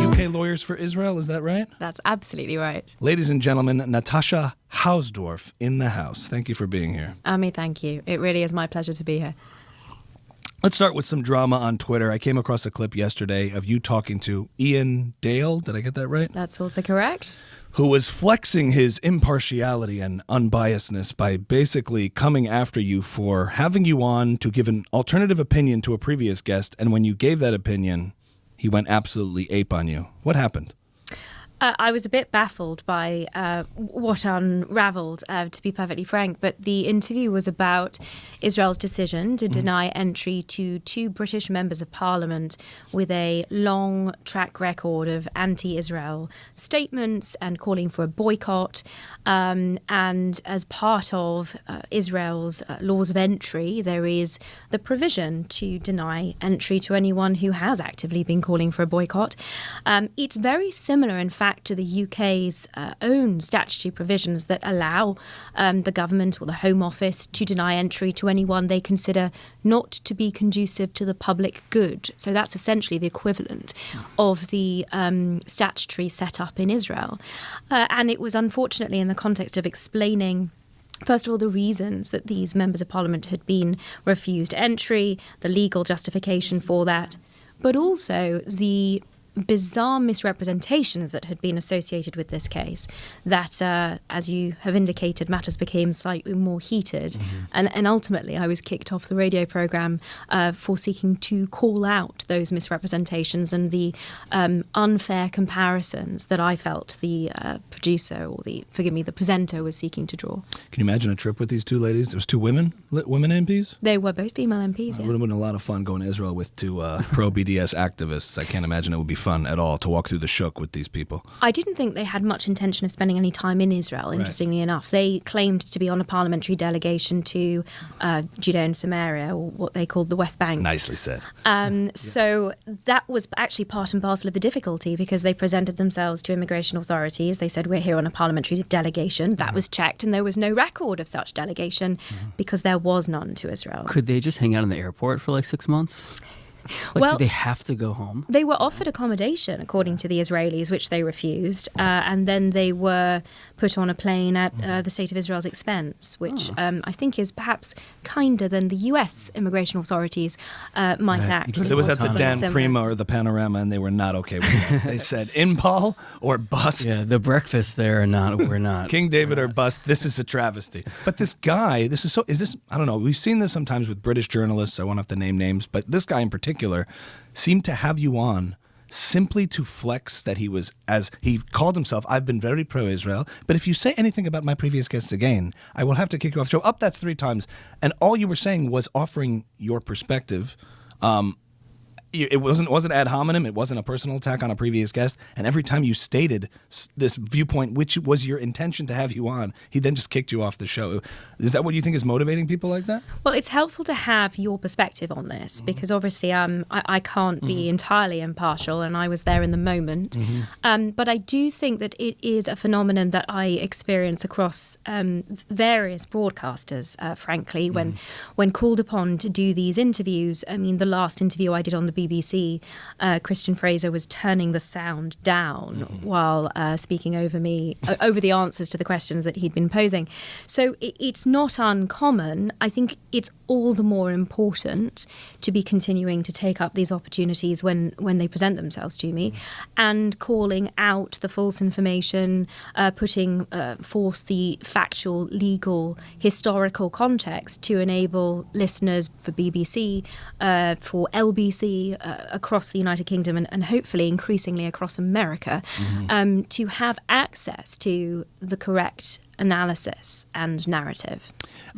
UK Lawyers for Israel, is that right? That's absolutely right. Ladies and gentlemen, Natasha Hausdorff in the house. Thank you for being here. Ami, thank you. It really is my pleasure to be here. Let's start with some drama on Twitter. I came across a clip yesterday of you talking to Ian Dale. Did I get that right? That's also correct. Who was flexing his impartiality and unbiasedness by basically coming after you for having you on to give an alternative opinion to a previous guest. And when you gave that opinion, he went absolutely ape on you. What happened? I was a bit baffled by what unravelled, to be perfectly frank, but the interview was about Israel's decision to deny entry to two British members of parliament with a long track record of anti-Israel statements and calling for a boycott. And as part of Israel's laws of entry, there is the provision to deny entry to anyone who has actively been calling for a boycott. It's very similar, in fact, to the UK's own statutory provisions that allow the government or the Home Office to deny entry to anyone they consider not to be conducive to the public good. So that's essentially the equivalent of the statutory setup in Israel. And it was unfortunately in the context of explaining, first of all, the reasons that these members of parliament had been refused entry, the legal justification for that, but also the bizarre misrepresentations that had been associated with this case, that, as you have indicated, matters became slightly more heated. And ultimately, I was kicked off the radio programme for seeking to call out those misrepresentations and the unfair comparisons that I felt the producer or the presenter was seeking to draw. Can you imagine a trip with these two ladies? It was two women MPs? They were both female MPs, It would have been a lot of fun going to Israel with two pro-BDS activists. I can't imagine it would be fun at all to walk through the shuk with these people. I didn't think they had much intention of spending any time in Israel, interestingly enough. They claimed to be on a parliamentary delegation to Judea and Samaria, or what they called the West Bank. Nicely said. So that was actually part and parcel of the difficulty, because they presented themselves to immigration authorities. They said, we're here on a parliamentary delegation. That was checked, and there was no record of such delegation because there was none to Israel. Could they just hang out in the airport for like 6 months? Did they have to go home? They were offered accommodation, according to the Israelis, which they refused. And then they were put on a plane at the State of Israel's expense, which I think is perhaps kinder than the US immigration authorities might act. Because it was at the Dan Prima or the Panorama, and they were not okay with it. They said, Impal or bust. Yeah, the breakfast there or not, we're not. King David or bust. This is a travesty. But this guy, I don't know, we've seen this sometimes with British journalists. I won't have to name names, but this guy in particular seemed to have you on simply to flex that he was, as he called himself, I've been very pro-Israel, but if you say anything about my previous guests again, I will have to kick you off the show. That's 3 times. And all you were saying was offering your perspective. It wasn't ad hominem. It wasn't a personal attack on a previous guest. And every time you stated this viewpoint, which was your intention to have you on, he then just kicked you off the show. Is that what you think is motivating people like that? Well, it's helpful to have your perspective on this, because obviously I can't be entirely impartial, and I was there in the moment. But I do think that it is a phenomenon that I experience across various broadcasters, frankly, when called upon to do these interviews. I mean, the last interview I did on the BBC, Christian Fraser was turning the sound down while speaking over me, over the answers to the questions that he'd been posing. So it's not uncommon. I think it's all the more important to be continuing to take up these opportunities when they present themselves to me, and calling out the false information, putting forth the factual, legal, historical context to enable listeners for BBC, for LBC, across the United Kingdom and hopefully increasingly across America, to have access to the correct analysis and narrative.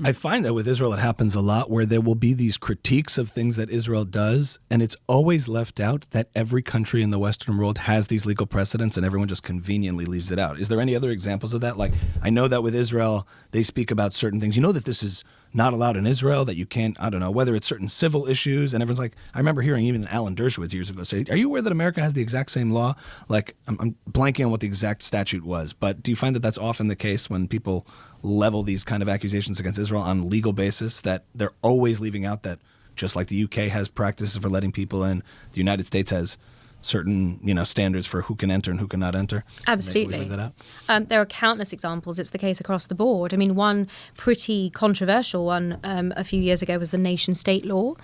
I find that with Israel it happens a lot, where there will be these critiques of things that Israel does, and it's always left out that every country in the Western world has these legal precedents, and everyone just conveniently leaves it out. Is there any other examples of that? Like, I know that with Israel, they speak about certain things. You know that this is not allowed in Israel, that you can't, I don't know, whether it's certain civil issues, and everyone's like, I remember hearing even Alan Dershowitz years ago say, are you aware that America has the exact same law? Like, I'm blanking on what the exact statute was, but do you find that that's often the case when people level these kind of accusations against Israel on legal basis, that they're always leaving out that just like the UK has practices for letting people in, the United States has certain, standards for who can enter and who cannot enter? Absolutely. Leave that out? There are countless examples. It's the case across the board. I mean, one pretty controversial one a few years ago was the nation-state law,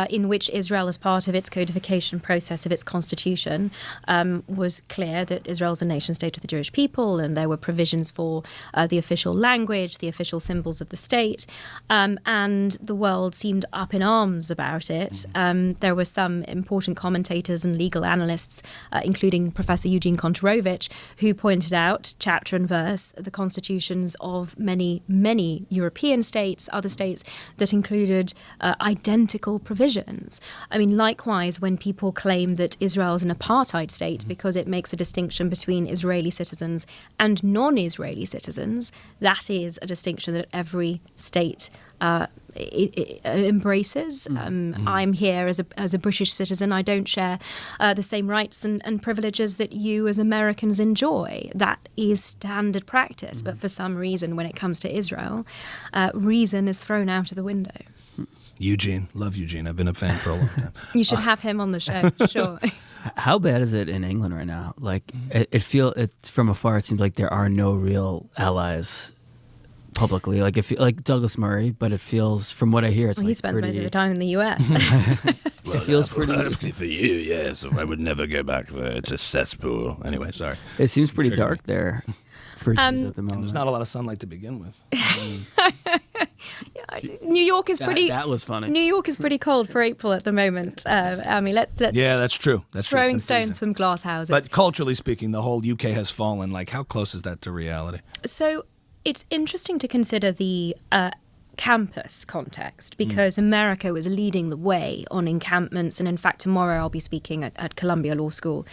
in which Israel, as part of its codification process of its constitution, was clear that Israel is a nation-state of the Jewish people, and there were provisions for the official language, the official symbols of the state, and the world seemed up in arms about it. There were some important commentators and legal analysts, including Professor Eugene Kontorovich, who pointed out, chapter and verse, the constitutions of many, many European states, other states, that included identical provisions. I mean, likewise, when people claim that Israel is an apartheid state because it makes a distinction between Israeli citizens and non-Israeli citizens, that is a distinction that every state it embraces. I'm here as a British citizen. I don't share the same rights and privileges that you as Americans enjoy. That is standard practice. But for some reason, when it comes to Israel, reason is thrown out of the window. Eugene. Love Eugene. I've been a fan for a long time. You should have him on the show, sure. How bad is it in England right now? Like, from afar, it seems like there are no real allies publicly, like Douglas Murray, but it feels, from what I hear, it's he spends most of the time in the US. It feels pretty. For you, yes. I would never go back there. It's a cesspool. Anyway, sorry. It seems pretty dark there for Jews at the moment. And there's not a lot of sunlight to begin with. New York is pretty. That was funny. New York is pretty cold for April at the moment. I mean, let's yeah, that's true. That's throwing true. stones from glass houses. But culturally speaking, the whole UK has fallen. Like, how close is that to reality? So it's interesting to consider the campus context, because America was leading the way on encampments, and in fact tomorrow I'll be speaking at Columbia Law School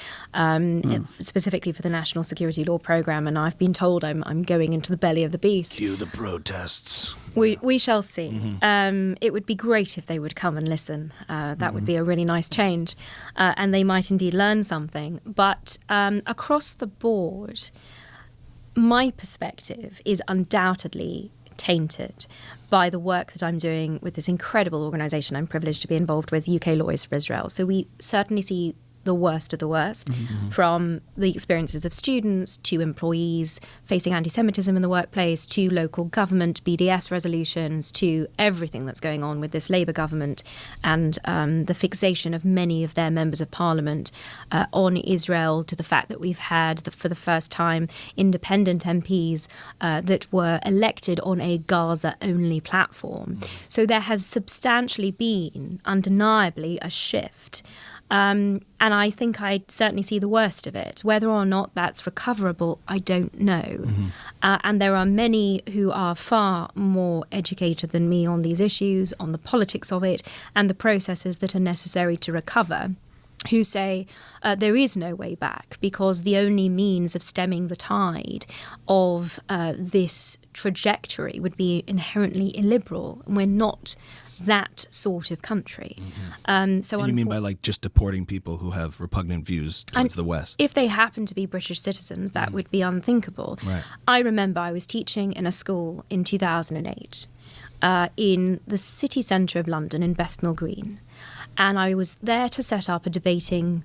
specifically for the National Security Law Program, and I've been told I'm going into the belly of the beast. Cue the protests. We shall see. It would be great if they would come and listen. That would be a really nice change, and they might indeed learn something. But across the board, my perspective is undoubtedly tainted by the work that I'm doing with this incredible organisation I'm privileged to be involved with, UK Lawyers for Israel. So we certainly see the worst of the worst, from the experiences of students to employees facing anti-Semitism in the workplace, to local government BDS resolutions, to everything that's going on with this Labour government and the fixation of many of their members of parliament on Israel, to the fact that we've had, for the first time, independent MPs that were elected on a Gaza-only platform. So there has substantially been, undeniably, a shift. And I think I certainly see the worst of it. Whether or not that's recoverable, I don't know. And there are many who are far more educated than me on these issues, on the politics of it, and the processes that are necessary to recover, who say there is no way back, because the only means of stemming the tide of this trajectory would be inherently illiberal. We're not that sort of country. So and you mean by like just deporting people who have repugnant views towards the West? If they happen to be British citizens, that would be unthinkable. Right. I remember I was teaching in a school in 2008 in the city centre of London in Bethnal Green. And I was there to set up a debating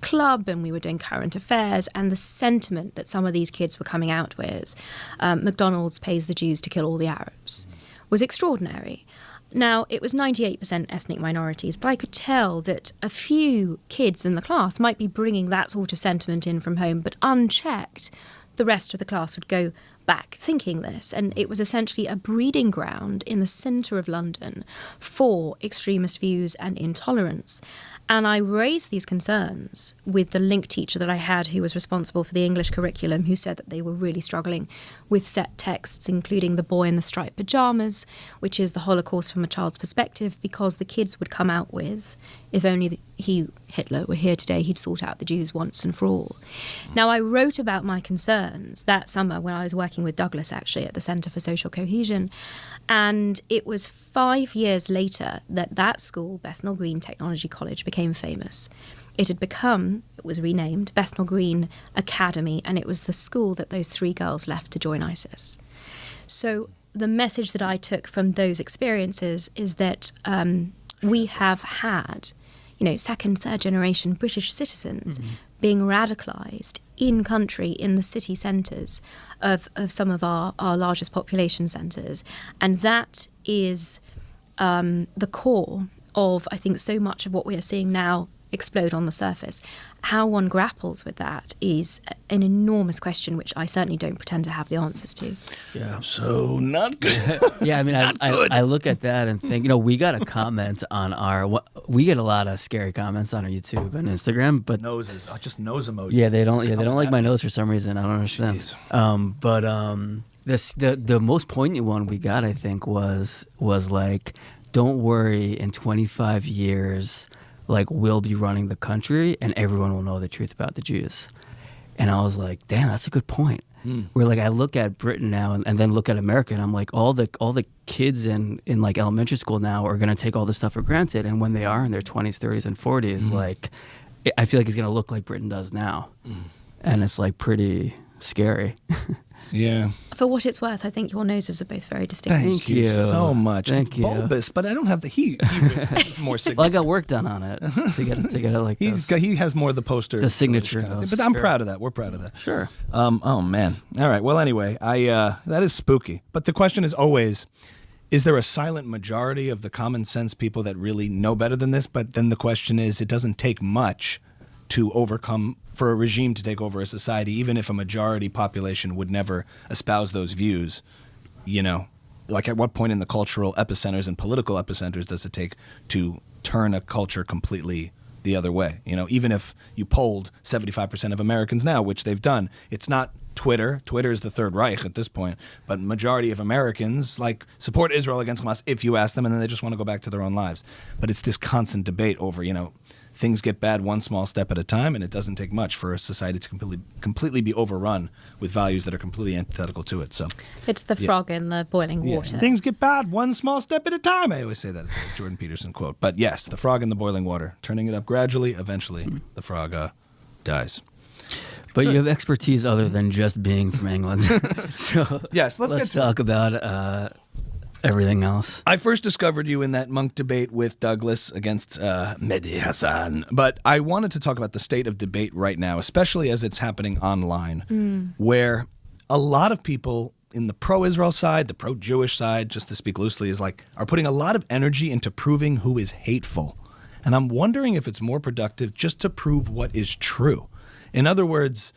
club, and we were doing current affairs, and the sentiment that some of these kids were coming out with, McDonald's pays the Jews to kill all the Arabs, was extraordinary. Now, it was 98% ethnic minorities, but I could tell that a few kids in the class might be bringing that sort of sentiment in from home, but unchecked, the rest of the class would go back thinking this. And it was essentially a breeding ground in the centre of London for extremist views and intolerance. And I raised these concerns with the link teacher that I had, who was responsible for the English curriculum, who said that they were really struggling with set texts, including The Boy in the Striped Pyjamas, which is the Holocaust from a child's perspective, because the kids would come out with, if only Hitler were here today, he'd sort out the Jews once and for all. Now, I wrote about my concerns that summer when I was working with Douglas, actually, at the Centre for Social Cohesion. And it was 5 years later that school, Bethnal Green Technology College, became famous. It was renamed Bethnal Green Academy, and it was the school that those 3 girls left to join ISIS. So the message that I took from those experiences is that we have had, second, third generation British citizens being radicalised in country, in the city centres of some of our largest population centres. And that is the core of, I think, so much of what we are seeing now explode on the surface. How one grapples with that is an enormous question, which I certainly don't pretend to have the answers to. Yeah. So not good. Yeah, I mean, I look at that and think, we got a comment on we get a lot of scary comments on our YouTube and Instagram, but Noses, just nose emoji. yeah, they don't like my nose for some reason. I don't understand. The most poignant one we got, I think, was like, don't worry, in 25 years, like, we'll be running the country and everyone will know the truth about the Jews. And I was like, damn, that's a good point. Where, like, I look at Britain now and then look at America, and I'm like, all the kids in like elementary school now are going to take all this stuff for granted. And when they are in their 20s, 30s, and 40s, like, I feel like it's going to look like Britain does now. And it's, like, pretty scary. Yeah. For what it's worth, I think your noses are both very distinct. Thank you so much. Thank it's you. bulbous, but I don't have the heat. It's more signature. Well, I got work done on it to get it like this. He has more of the poster. The signature kind of thing. notes. But I'm Sure. proud of that. We're proud of that. Sure. Oh, man. All right. Well, anyway, that is spooky. But the question is always, is there a silent majority of the common sense people that really know better than this? But then the question is, it doesn't take much for a regime to take over a society, even if a majority population would never espouse those views. Like, at what point in the cultural epicenters and political epicenters does it take to turn a culture completely the other way? Even if you polled 75% of Americans now, which they've done, it's not Twitter. Twitter is the Third Reich at this point, but majority of Americans support Israel against Hamas if you ask them, and then they just want to go back to their own lives. But it's this constant debate over, things get bad one small step at a time, and it doesn't take much for a society to completely be overrun with values that are completely antithetical to it. So It's the frog in the boiling water. Things get bad one small step at a time. I always say that. It's a Jordan Peterson quote. But yes, the frog in the boiling water, turning it up gradually, eventually the frog dies. But you have expertise other than just being from England. So Yes, let's get to talk about everything else. I first discovered you in that monk debate with Douglas against Mehdi Hassan. But I wanted to talk about the state of debate right now, especially as it's happening online, where a lot of people in the pro-Israel side, the pro-Jewish side, just to speak loosely, are putting a lot of energy into proving who is hateful. And I'm wondering if it's more productive just to prove what is true. In other words,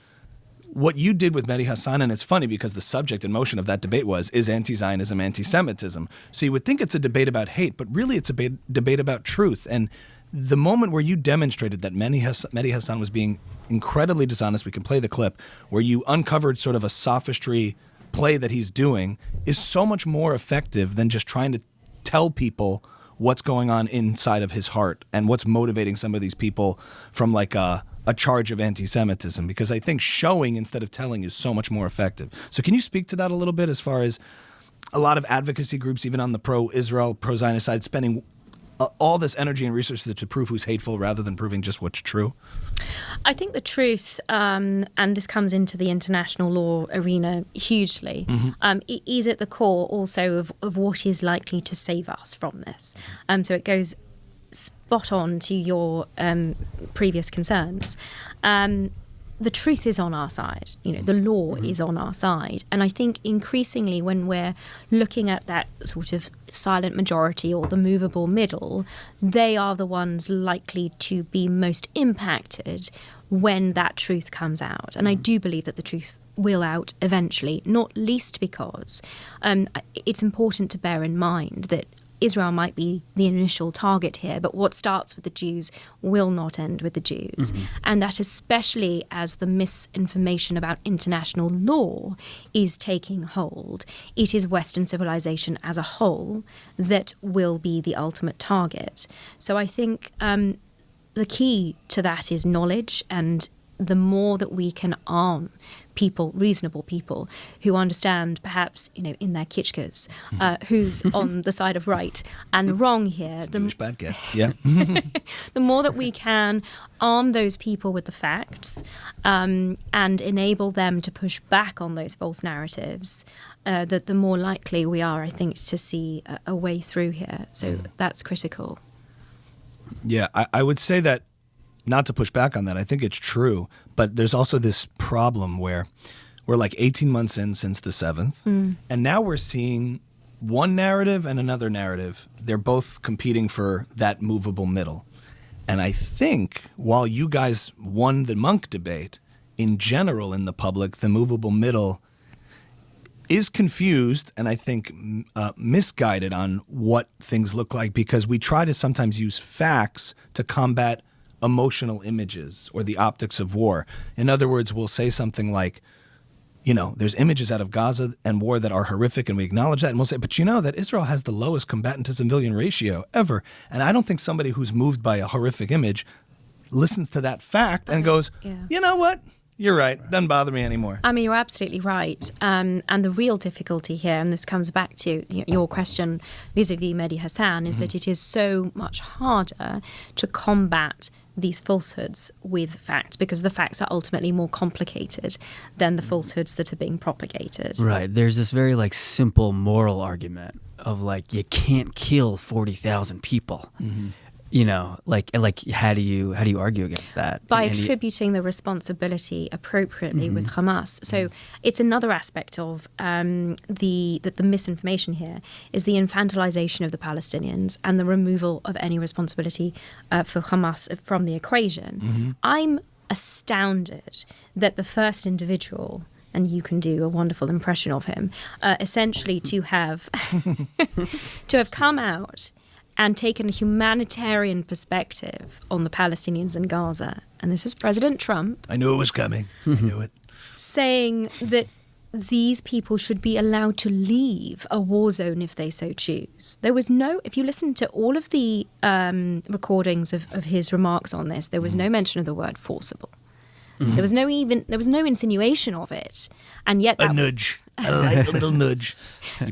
what you did with Mehdi Hassan, and it's funny because the subject and motion of that debate is anti-Zionism, anti-Semitism. So you would think it's a debate about hate, but really it's a debate about truth. And the moment where you demonstrated that Mehdi Hassan was being incredibly dishonest, we can play the clip, where you uncovered sort of a sophistry play that he's doing, is so much more effective than just trying to tell people what's going on inside of his heart and what's motivating some of these people from a charge of anti-Semitism, because I think showing instead of telling is so much more effective. So can you speak to that a little bit, as far as a lot of advocacy groups, even on the pro-Israel, pro-Zionist side, spending all this energy and resources to prove who's hateful rather than proving just what's true? I think the truth, and this comes into the international law arena hugely, it is at the core also of what is likely to save us from this. So it goes spot on to your previous concerns. The truth is on our side. The law is on our side. And I think increasingly when we're looking at that sort of silent majority or the movable middle, they are the ones likely to be most impacted when that truth comes out. And I do believe that the truth will out eventually, not least because it's important to bear in mind that Israel might be the initial target here, but what starts with the Jews will not end with the Jews. And that especially as the misinformation about international law is taking hold, it is Western civilization as a whole that will be the ultimate target. So I think the key to that is knowledge, and the more that we can arm people, reasonable people, who understand perhaps, in their kitschkas, who's on the side of right and wrong here. Jewish bad guess. Yeah. The more that we can arm those people with the facts and enable them to push back on those false narratives, that the more likely we are, I think, to see a way through here. So that's critical. Yeah, I would say that, not to push back on that, I think it's true, but there's also this problem where we're like 18 months in since the 7th, and now we're seeing one narrative and another narrative. They're both competing for that movable middle. And I think while you guys won the monk debate, in general in the public, the movable middle is confused and I think misguided on what things look like, because we try to sometimes use facts to combat emotional images or the optics of war. In other words, we'll say something like, you know, there's images out of Gaza and war that are horrific, and we acknowledge that, and we'll say, but you know that Israel has the lowest combatant to civilian ratio ever. And I don't think somebody who's moved by a horrific image listens to that fact and goes, you know what? You're right. Doesn't bother me anymore. I mean, you're absolutely right. And the real difficulty here, and this comes back to your question vis-a-vis Mehdi Hassan, is that it is so much harder to combat these falsehoods with facts, because the facts are ultimately more complicated than the falsehoods that are being propagated. Right. There's this very like simple moral argument of like, you can't kill 40,000 people. You know, like how do you argue against that? By attributing the responsibility appropriately with Hamas. So it's another aspect of the misinformation here is the infantilization of the Palestinians and the removal of any responsibility for Hamas from the equation. I'm astounded that the first individual, and you can do a wonderful impression of him, essentially to have come out and taken a humanitarian perspective on the Palestinians in Gaza. And this is President Trump. I knew it was coming. I knew it. Saying that these people should be allowed to leave a war zone if they so choose. There was no, if you listen to all of the recordings of his remarks on this, there was no mention of the word forcible. There was no insinuation of it. And yet a nudge. A light little nudge.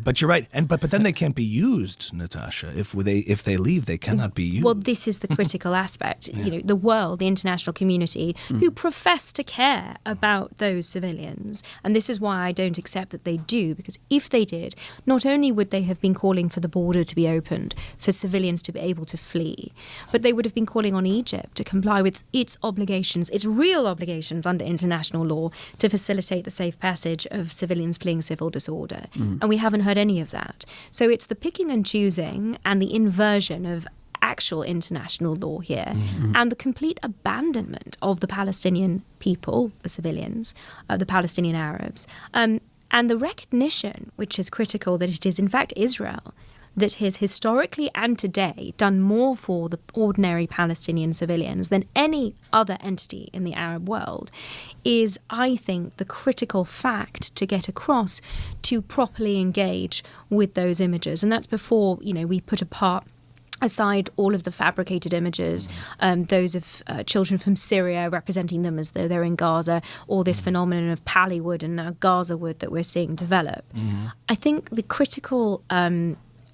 But you're right. But then they can't be used, Natasha. If they leave, they cannot be used. Well, this is the critical aspect. You know, the world, the international community, who profess to care about those civilians. And this is why I don't accept that they do, because if they did, not only would they have been calling for the border to be opened, for civilians to be able to flee, but they would have been calling on Egypt to comply with its obligations, its real obligations under international law, to facilitate the safe passage of civilians fleeing civil disorder. And we haven't heard any of that. So it's the picking and choosing and the inversion of actual international law here, and the complete abandonment of the Palestinian people, the civilians, the Palestinian Arabs, and the recognition, which is critical, that it is in fact Israel that has historically and today done more for the ordinary Palestinian civilians than any other entity in the Arab world, is, I think, the critical fact to get across to properly engage with those images. And that's before, you know, we put aside all of the fabricated images, those of children from Syria representing them as though they're in Gaza, or this phenomenon of Pallywood and now Gaza wood that we're seeing develop. I think the critical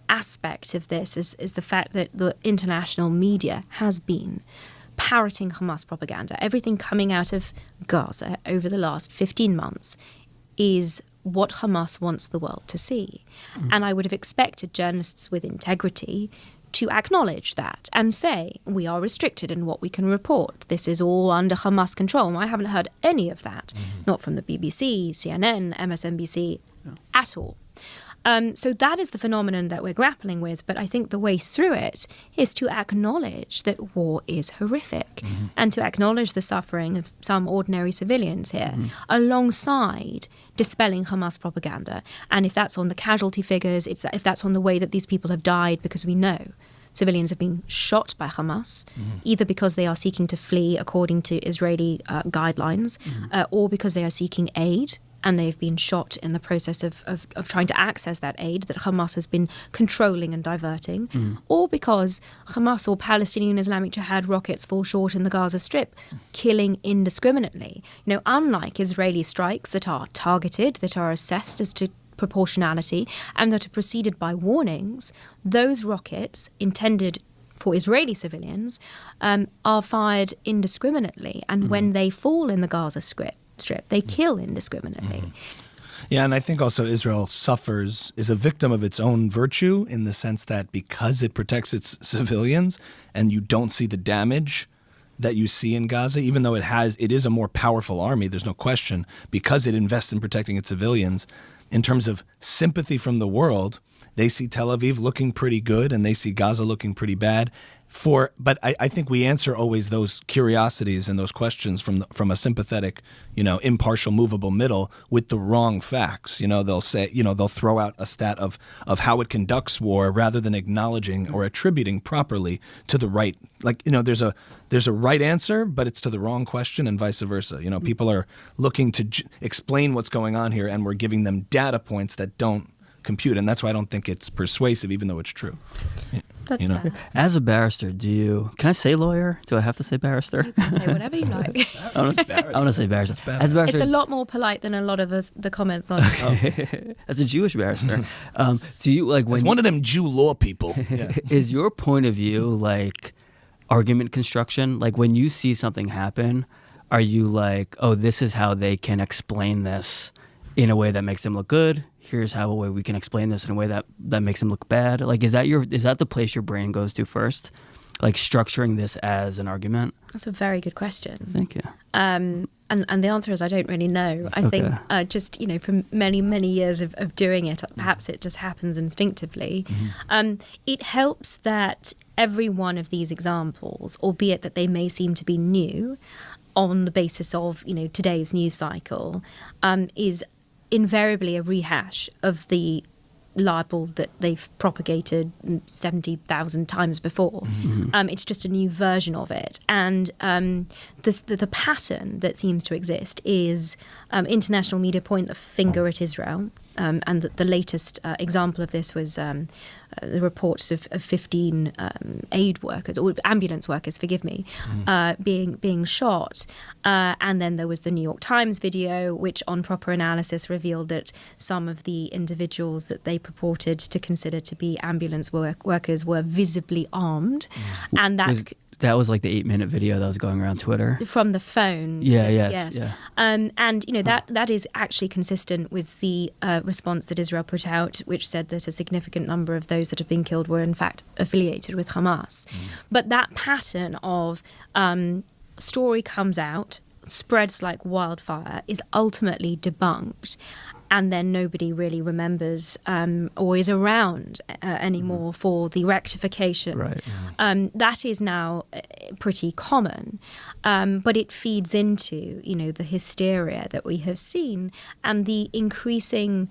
aspect of this is the fact that the international media has been parroting Hamas propaganda. Everything coming out of Gaza over the last 15 months is what Hamas wants the world to see. And I would have expected journalists with integrity to acknowledge that and say, we are restricted in what we can report. This is all under Hamas control. And I haven't heard any of that, not from the BBC, CNN, MSNBC, at all. So that is the phenomenon that we're grappling with. But I think the way through it is to acknowledge that war is horrific and to acknowledge the suffering of some ordinary civilians here alongside dispelling Hamas propaganda. And if that's on the casualty figures, if that's on the way that these people have died, because we know civilians have been shot by Hamas, either because they are seeking to flee according to Israeli guidelines, or because they are seeking aid, and they've been shot in the process of trying to access that aid that Hamas has been controlling and diverting, or because Hamas or Palestinian Islamic Jihad rockets fall short in the Gaza Strip, killing indiscriminately. You know, unlike Israeli strikes that are targeted, that are assessed as to proportionality, and that are preceded by warnings, those rockets intended for Israeli civilians are fired indiscriminately. And when they fall in the Gaza Strip, they kill indiscriminately. Yeah, and I think also Israel is a victim of its own virtue in the sense that because it protects its civilians and you don't see the damage that you see in Gaza, even though it is a more powerful army, there's no question, because it invests in protecting its civilians, in terms of sympathy from the world, they see Tel Aviv looking pretty good and they see Gaza looking pretty bad. But I think we answer always those curiosities and those questions from a sympathetic, impartial, movable middle with the wrong facts. They'll say, they'll throw out a stat of how it conducts war rather than acknowledging or attributing properly to the right. There's a right answer, but it's to the wrong question, and vice versa. People are looking to explain what's going on here, and we're giving them data points that don't compute, and that's why I don't think it's persuasive, even though it's true. That's fair. As a barrister, can I say lawyer? Do I have to say barrister? You can say whatever you like. I want to say barrister. As a barrister, it's a lot more polite than a lot of the comments on it. As a Jewish barrister, do you when As one of them Jew law people? Is your point of view argument construction? When you see something happen, are you oh, this is how they can explain this in a way that makes them look good? Here's how we can explain this in a way that makes them look bad. Is that the place your brain goes to first? Structuring this as an argument? That's a very good question. Thank you. And the answer is I don't really know. I think just, from many, many years of doing it, perhaps it just happens instinctively. Mm-hmm. It helps that every one of these examples, albeit that they may seem to be new, on the basis of, today's news cycle, is invariably a rehash of the libel that they've propagated 70,000 times before. Mm-hmm. It's just a new version of it. And the pattern that seems to exist is international media point the finger at Israel. And the latest example of this was the reports of 15 aid workers, or ambulance workers, being shot. And then there was the New York Times video, which on proper analysis revealed that some of the individuals that they purported to consider to be ambulance workers were visibly armed. And that was the 8-minute video that was going around Twitter. From the phone. Yes. Yeah. And that is actually consistent with the response that Israel put out, which said that a significant number of those that have been killed were in fact affiliated with Hamas. But that pattern of story comes out, spreads like wildfire, is ultimately debunked, and then nobody really remembers or is around anymore for the rectification. Right. That is now pretty common, but it feeds into, the hysteria that we have seen and the increasing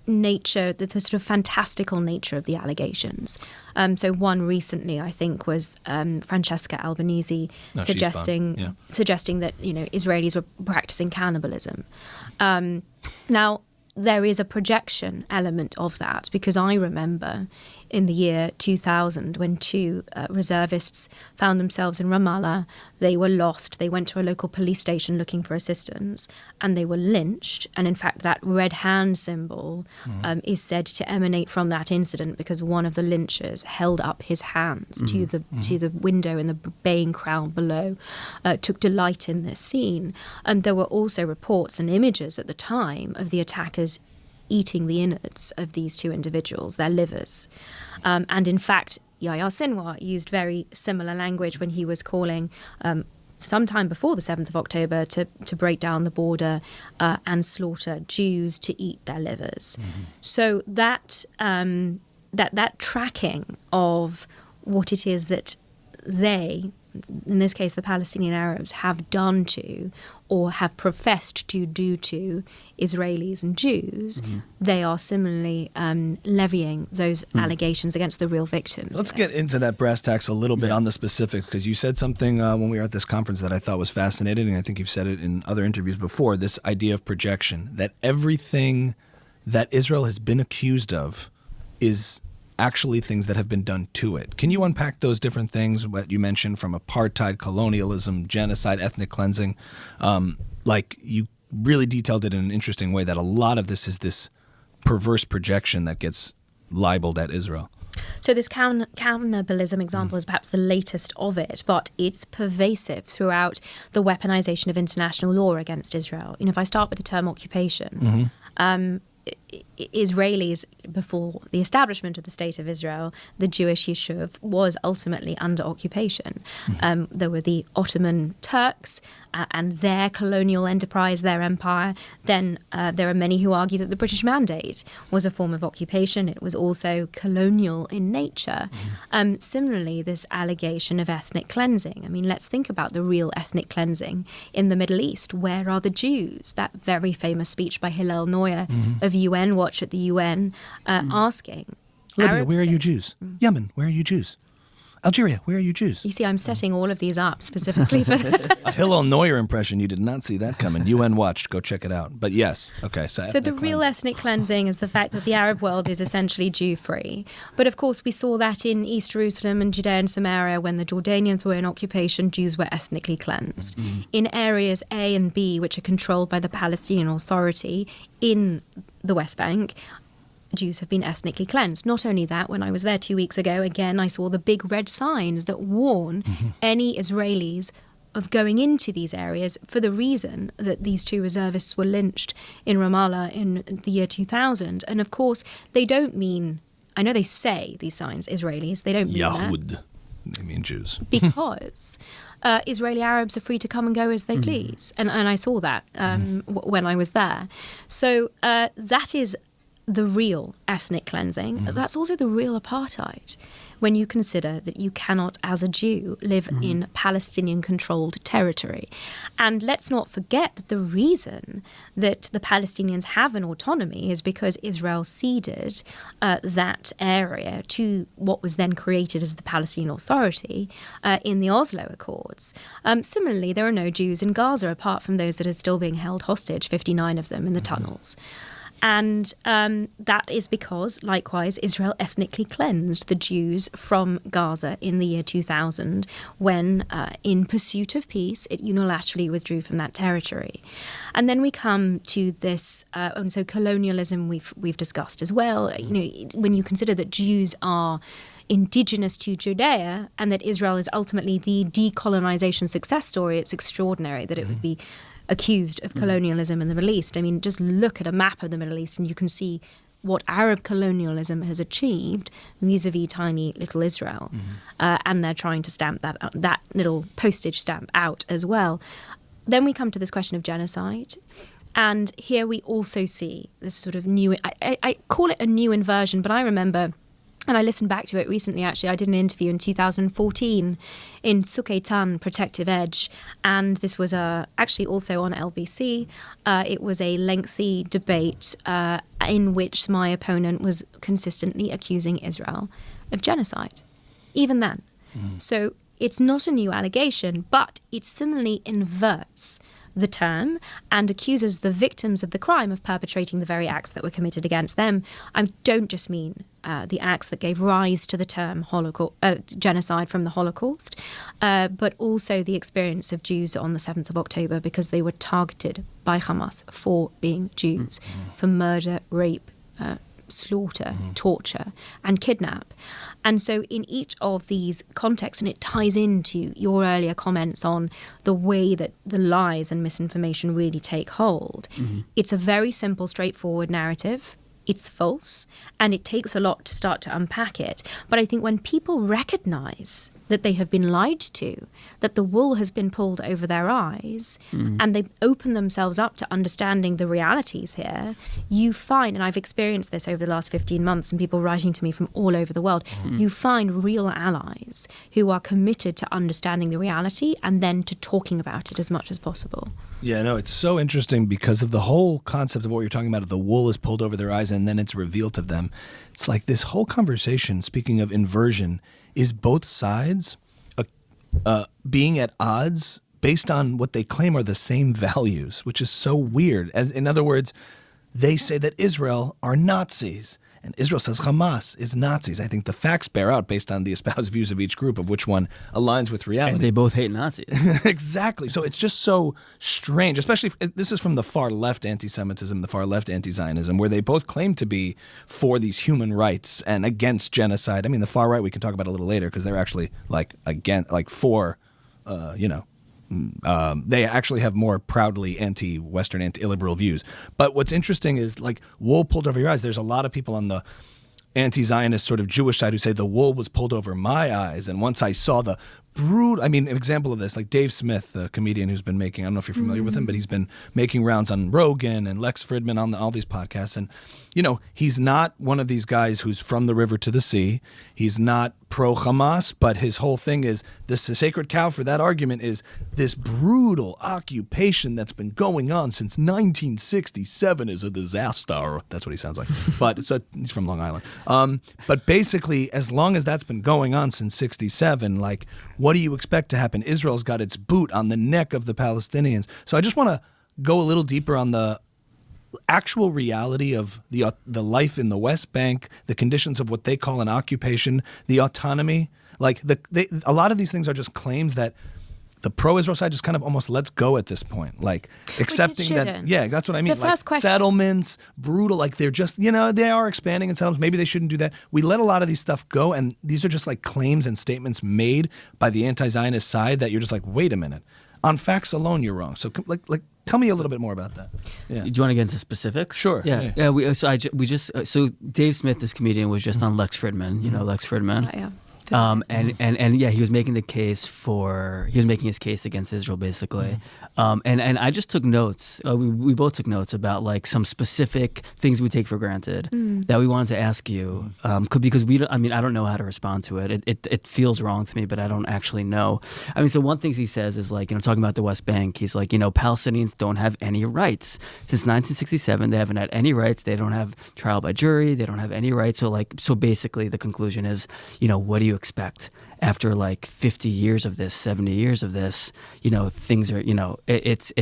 nature, the sort of fantastical nature of the allegations. So one recently, I think, was Francesca Albanese suggesting that Israelis were practicing cannibalism. Now, there is a projection element of that, because I remember in the year 2000 when two reservists found themselves in Ramallah. They were lost. They went to a local police station looking for assistance, and they were lynched. And in fact, that red hand symbol is said to emanate from that incident, because one of the lynchers held up his hands to the window in the baying crowd below, took delight in this scene. And there were also reports and images at the time of the attackers eating the innards of these two individuals, their livers. And in fact, Yahya Sinwar used very similar language when he was calling sometime before the 7th of October to break down the border and slaughter Jews to eat their livers. Mm-hmm. So that tracking of what it is that they, in this case the Palestinian Arabs, have done to or have professed to do to Israelis and Jews, they are similarly levying those allegations against the real victims. Let's get into that brass tacks a little bit on the specifics, because you said something when we were at this conference that I thought was fascinating, and I think you've said it in other interviews before, this idea of projection, that everything that Israel has been accused of is actually things that have been done to it. Can you unpack those different things, what you mentioned, from apartheid, colonialism, genocide, ethnic cleansing? You really detailed it in an interesting way, that a lot of this is this perverse projection that gets libeled at Israel. So this cannibalism example is perhaps the latest of it, but it's pervasive throughout the weaponization of international law against Israel. If I start with the term occupation, Israelis, before the establishment of the State of Israel, the Jewish Yishuv was ultimately under occupation. There were the Ottoman Turks and their colonial enterprise, their empire. Then there are many who argue that the British Mandate was a form of occupation. It was also colonial in nature. Similarly, this allegation of ethnic cleansing. I mean, let's think about the real ethnic cleansing in the Middle East. Where are the Jews? That very famous speech by Hillel Neuer of UN Watch at the UN asking Libya, Arabs where are you Jews? Yemen, where are you Jews? Algeria, where are you Jews? You see, I'm setting all of these up specifically for A Hillel Neuer impression, you did not see that coming. UN Watch, go check it out. But yes, okay. So the real ethnic cleansing is the fact that the Arab world is essentially Jew-free. But of course, we saw that in East Jerusalem and Judea and Samaria when the Jordanians were in occupation, Jews were ethnically cleansed. In areas A and B, which are controlled by the Palestinian Authority in the West Bank, Jews have been ethnically cleansed. Not only that, when I was there 2 weeks ago, again, I saw the big red signs that warn any Israelis of going into these areas for the reason that these two reservists were lynched in Ramallah in the year 2000. And of course, they don't mean, I know they say these signs, Israelis, they don't mean Yahud. that. They mean Jews. Because Israeli Arabs are free to come and go as they please. And I saw that when I was there. So that is the real ethnic cleansing. That's also the real apartheid, when you consider that you cannot, as a Jew, live in Palestinian-controlled territory. And let's not forget that the reason that the Palestinians have an autonomy is because Israel ceded that area to what was then created as the Palestinian Authority in the Oslo Accords. Similarly, there are no Jews in Gaza, apart from those that are still being held hostage, 59 of them in the tunnels. And that is because, likewise, Israel ethnically cleansed the Jews from Gaza in the year 2000 when, in pursuit of peace, it unilaterally withdrew from that territory. And then we come to this, and so colonialism we've discussed as well. When you consider that Jews are indigenous to Judea and that Israel is ultimately the decolonization success story, it's extraordinary that it would be accused of colonialism in the Middle East. I mean, just look at a map of the Middle East and you can see what Arab colonialism has achieved vis-a-vis tiny little Israel. And they're trying to stamp that little postage stamp out as well. Then we come to this question of genocide. And here we also see this sort of new, I call it a new inversion, but I remember, and I listened back to it recently, actually. I did an interview in 2014 in Sukeitan Protective Edge, and this was actually also on LBC. It was a lengthy debate in which my opponent was consistently accusing Israel of genocide, even then. So it's not a new allegation, but it similarly inverts the term and accuses the victims of the crime of perpetrating the very acts that were committed against them. I don't just mean the acts that gave rise to the term genocide from the Holocaust, but also the experience of Jews on the 7th of October because they were targeted by Hamas for being Jews, for murder, rape, slaughter, torture, and kidnap. And so in each of these contexts, and it ties into your earlier comments on the way that the lies and misinformation really take hold, it's a very simple, straightforward narrative. It's false, and it takes a lot to start to unpack it. But I think when people recognize that they have been lied to, that the wool has been pulled over their eyes, and they open themselves up to understanding the realities here, you find, and I've experienced this over the last 15 months, and people writing to me from all over the world, you find real allies who are committed to understanding the reality and then to talking about it as much as possible. Yeah, no, it's so interesting because of the whole concept of what you're talking about, the wool is pulled over their eyes and then it's revealed to them. It's like this whole conversation, speaking of inversion, is both sides being at odds based on what they claim are the same values, which is so weird. As in other words, they say that Israel are Nazis And Israel says Hamas is Nazis. I think the facts bear out based on the espoused views of each group of which one aligns with reality. And they both hate Nazis. Exactly. So it's just so strange, especially this is from the far left anti-Semitism, the far left anti-Zionism, where they both claim to be for these human rights and against genocide. I mean, the far right we can talk about a little later because they're actually for, they actually have more proudly anti-Western, anti-illiberal views. But what's interesting is like wool pulled over your eyes. There's a lot of people on the anti-Zionist sort of Jewish side who say the wool was pulled over my eyes. And once I saw the an example of this, like Dave Smith, the comedian who's been making, I don't know if you're familiar with him, but he's been making rounds on Rogan and Lex Fridman on all these podcasts. And, he's not one of these guys who's from the river to the sea. He's not pro-Hamas, but his whole thing is the sacred cow for that argument is this brutal occupation that's been going on since 1967 is a disaster. That's what he sounds like. But he's from Long Island. But basically, as long as that's been going on since 67, like, what do you expect to happen? Israel's got its boot on the neck of the Palestinians. So I just want to go a little deeper on the actual reality of the life in the West Bank, the conditions of what they call an occupation, the autonomy. Like a lot of these things are just claims that the pro-Israel side just kind of almost lets go at this point, like accepting that. Yeah, that's what I mean. The first question, settlements, brutal. Like they're just, they are expanding in settlements. Maybe they shouldn't do that. We let a lot of these stuff go, and these are just like claims and statements made by the anti-Zionist side that you're just like, wait a minute, on facts alone, you're wrong. So like. Tell me a little bit more about that. Yeah. Do you want to get into specifics? Sure. Yeah. So Dave Smith, this comedian, was just on Lex Fridman. You know Lex Fridman. Yeah. And he was making his case against Israel basically. And I just took notes. We both took notes about like some specific things we take for granted that we wanted to ask you because I don't know how to respond to it. It feels wrong to me, but I don't actually know. I mean, so one thing he says is like, talking about the West Bank, he's like, Palestinians don't have any rights. Since 1967, they haven't had any rights. They don't have trial by jury. They don't have any rights. So basically the conclusion is, what do you expect after like 50 years of this, 70 years of this? Things are, it's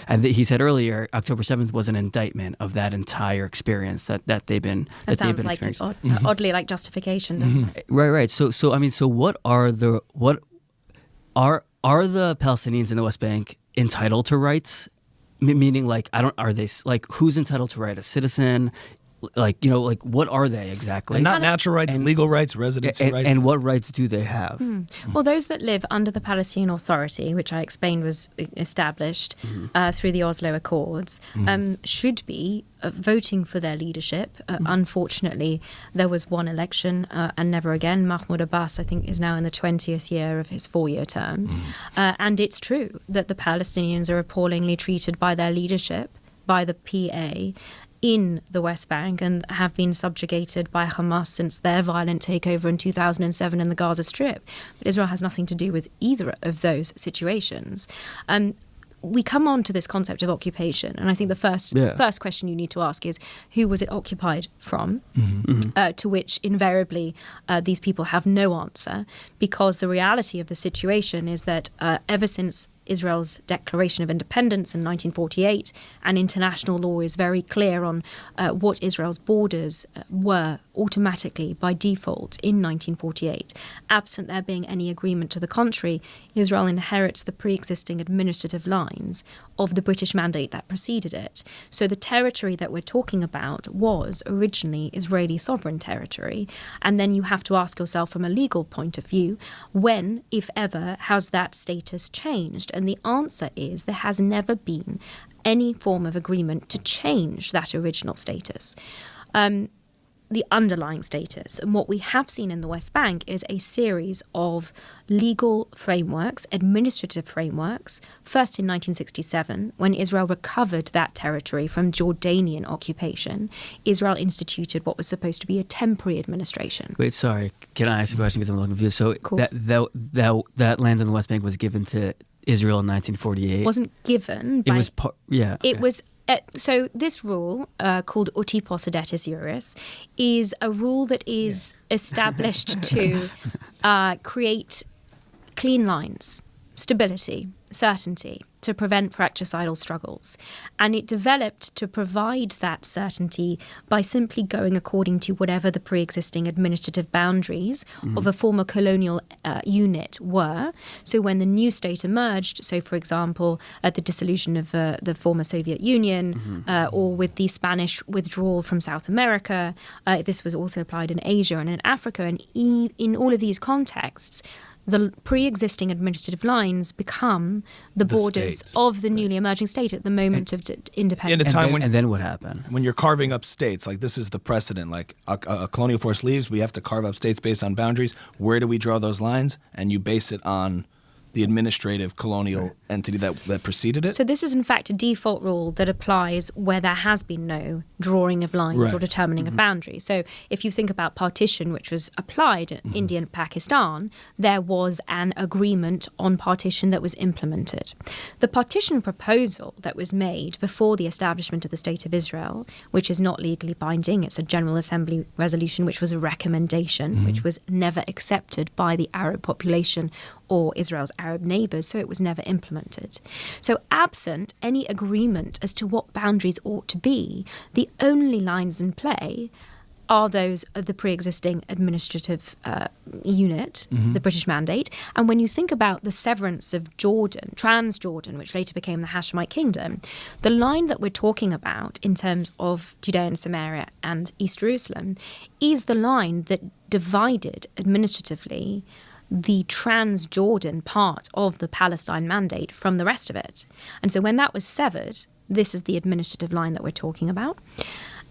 and he said earlier, October 7th was an indictment of that entire experience that they've been. That sounds like it's oddly like justification, doesn't it? Right. So what are the Palestinians in the West Bank entitled to rights? Meaning, like, are they like who's entitled to right? A citizen? What are they exactly? And not natural rights, legal rights, residency rights. And what rights do they have? Well, those that live under the Palestinian Authority, which I explained was established through the Oslo Accords, should be voting for their leadership. Unfortunately, there was one election and never again. Mahmoud Abbas, I think, is now in the 20th year of his 4-year term. And it's true that the Palestinians are appallingly treated by their leadership, by the PA, in the West Bank and have been subjugated by Hamas since their violent takeover in 2007 in the Gaza Strip. But Israel has nothing to do with either of those situations. We come on to this concept of occupation, and I think the first question you need to ask is, who was it occupied from? To which invariably these people have no answer, because the reality of the situation is that ever since Israel's Declaration of Independence in 1948, and international law is very clear on what Israel's borders were automatically by default in 1948. Absent there being any agreement to the contrary, Israel inherits the pre-existing administrative lines of the British mandate that preceded it. So the territory that we're talking about was originally Israeli sovereign territory. And then you have to ask yourself from a legal point of view, when, if ever, has that status changed? And the answer is there has never been any form of agreement to change that original status. The underlying status. And what we have seen in the West Bank is a series of legal frameworks, administrative frameworks, first in 1967, when Israel recovered that territory from Jordanian occupation. Israel instituted what was supposed to be a temporary administration. Wait, sorry. Can I ask a question because I'm a little confused? So that land in the West Bank was given to Israel in 1948? It wasn't given. It was It was. So this rule, called uti possidetis iuris, is a rule that is established to create clean lines stability, certainty, to prevent fratricidal struggles. And it developed to provide that certainty by simply going according to whatever the pre-existing administrative boundaries of a former colonial unit were. So when the new state emerged, so for example, at the dissolution of the former Soviet Union, or with the Spanish withdrawal from South America, this was also applied in Asia and in Africa. And in all of these contexts, the pre-existing administrative lines become the borders state. of the newly emerging state at the moment of independence. In a time And then what happened? when you're carving up states, like this is the precedent, like a colonial force leaves, we have to carve up states based on boundaries. Where do we draw those lines? And you base it on the administrative colonial entity that preceded it. So this is in fact a default rule that applies where there has been no drawing of lines or Right. determining of boundaries. So if you think about partition, which was applied in India and Pakistan, there was an agreement on partition that was implemented. The partition proposal that was made before the establishment of the State of Israel, which is not legally binding, it's a General Assembly resolution, which was a recommendation, which was never accepted by the Arab population or Israel's Arab neighbours, so it was never implemented. So absent any agreement as to what boundaries ought to be, the only lines in play are those of the pre-existing administrative unit, the British Mandate. And when you think about the severance of Jordan, Transjordan, which later became the Hashemite Kingdom, the line that we're talking about in terms of Judea and Samaria and East Jerusalem is the line that divided administratively the Transjordan part of the Palestine Mandate from the rest of it. And so when that was severed, this is the administrative line that we're talking about.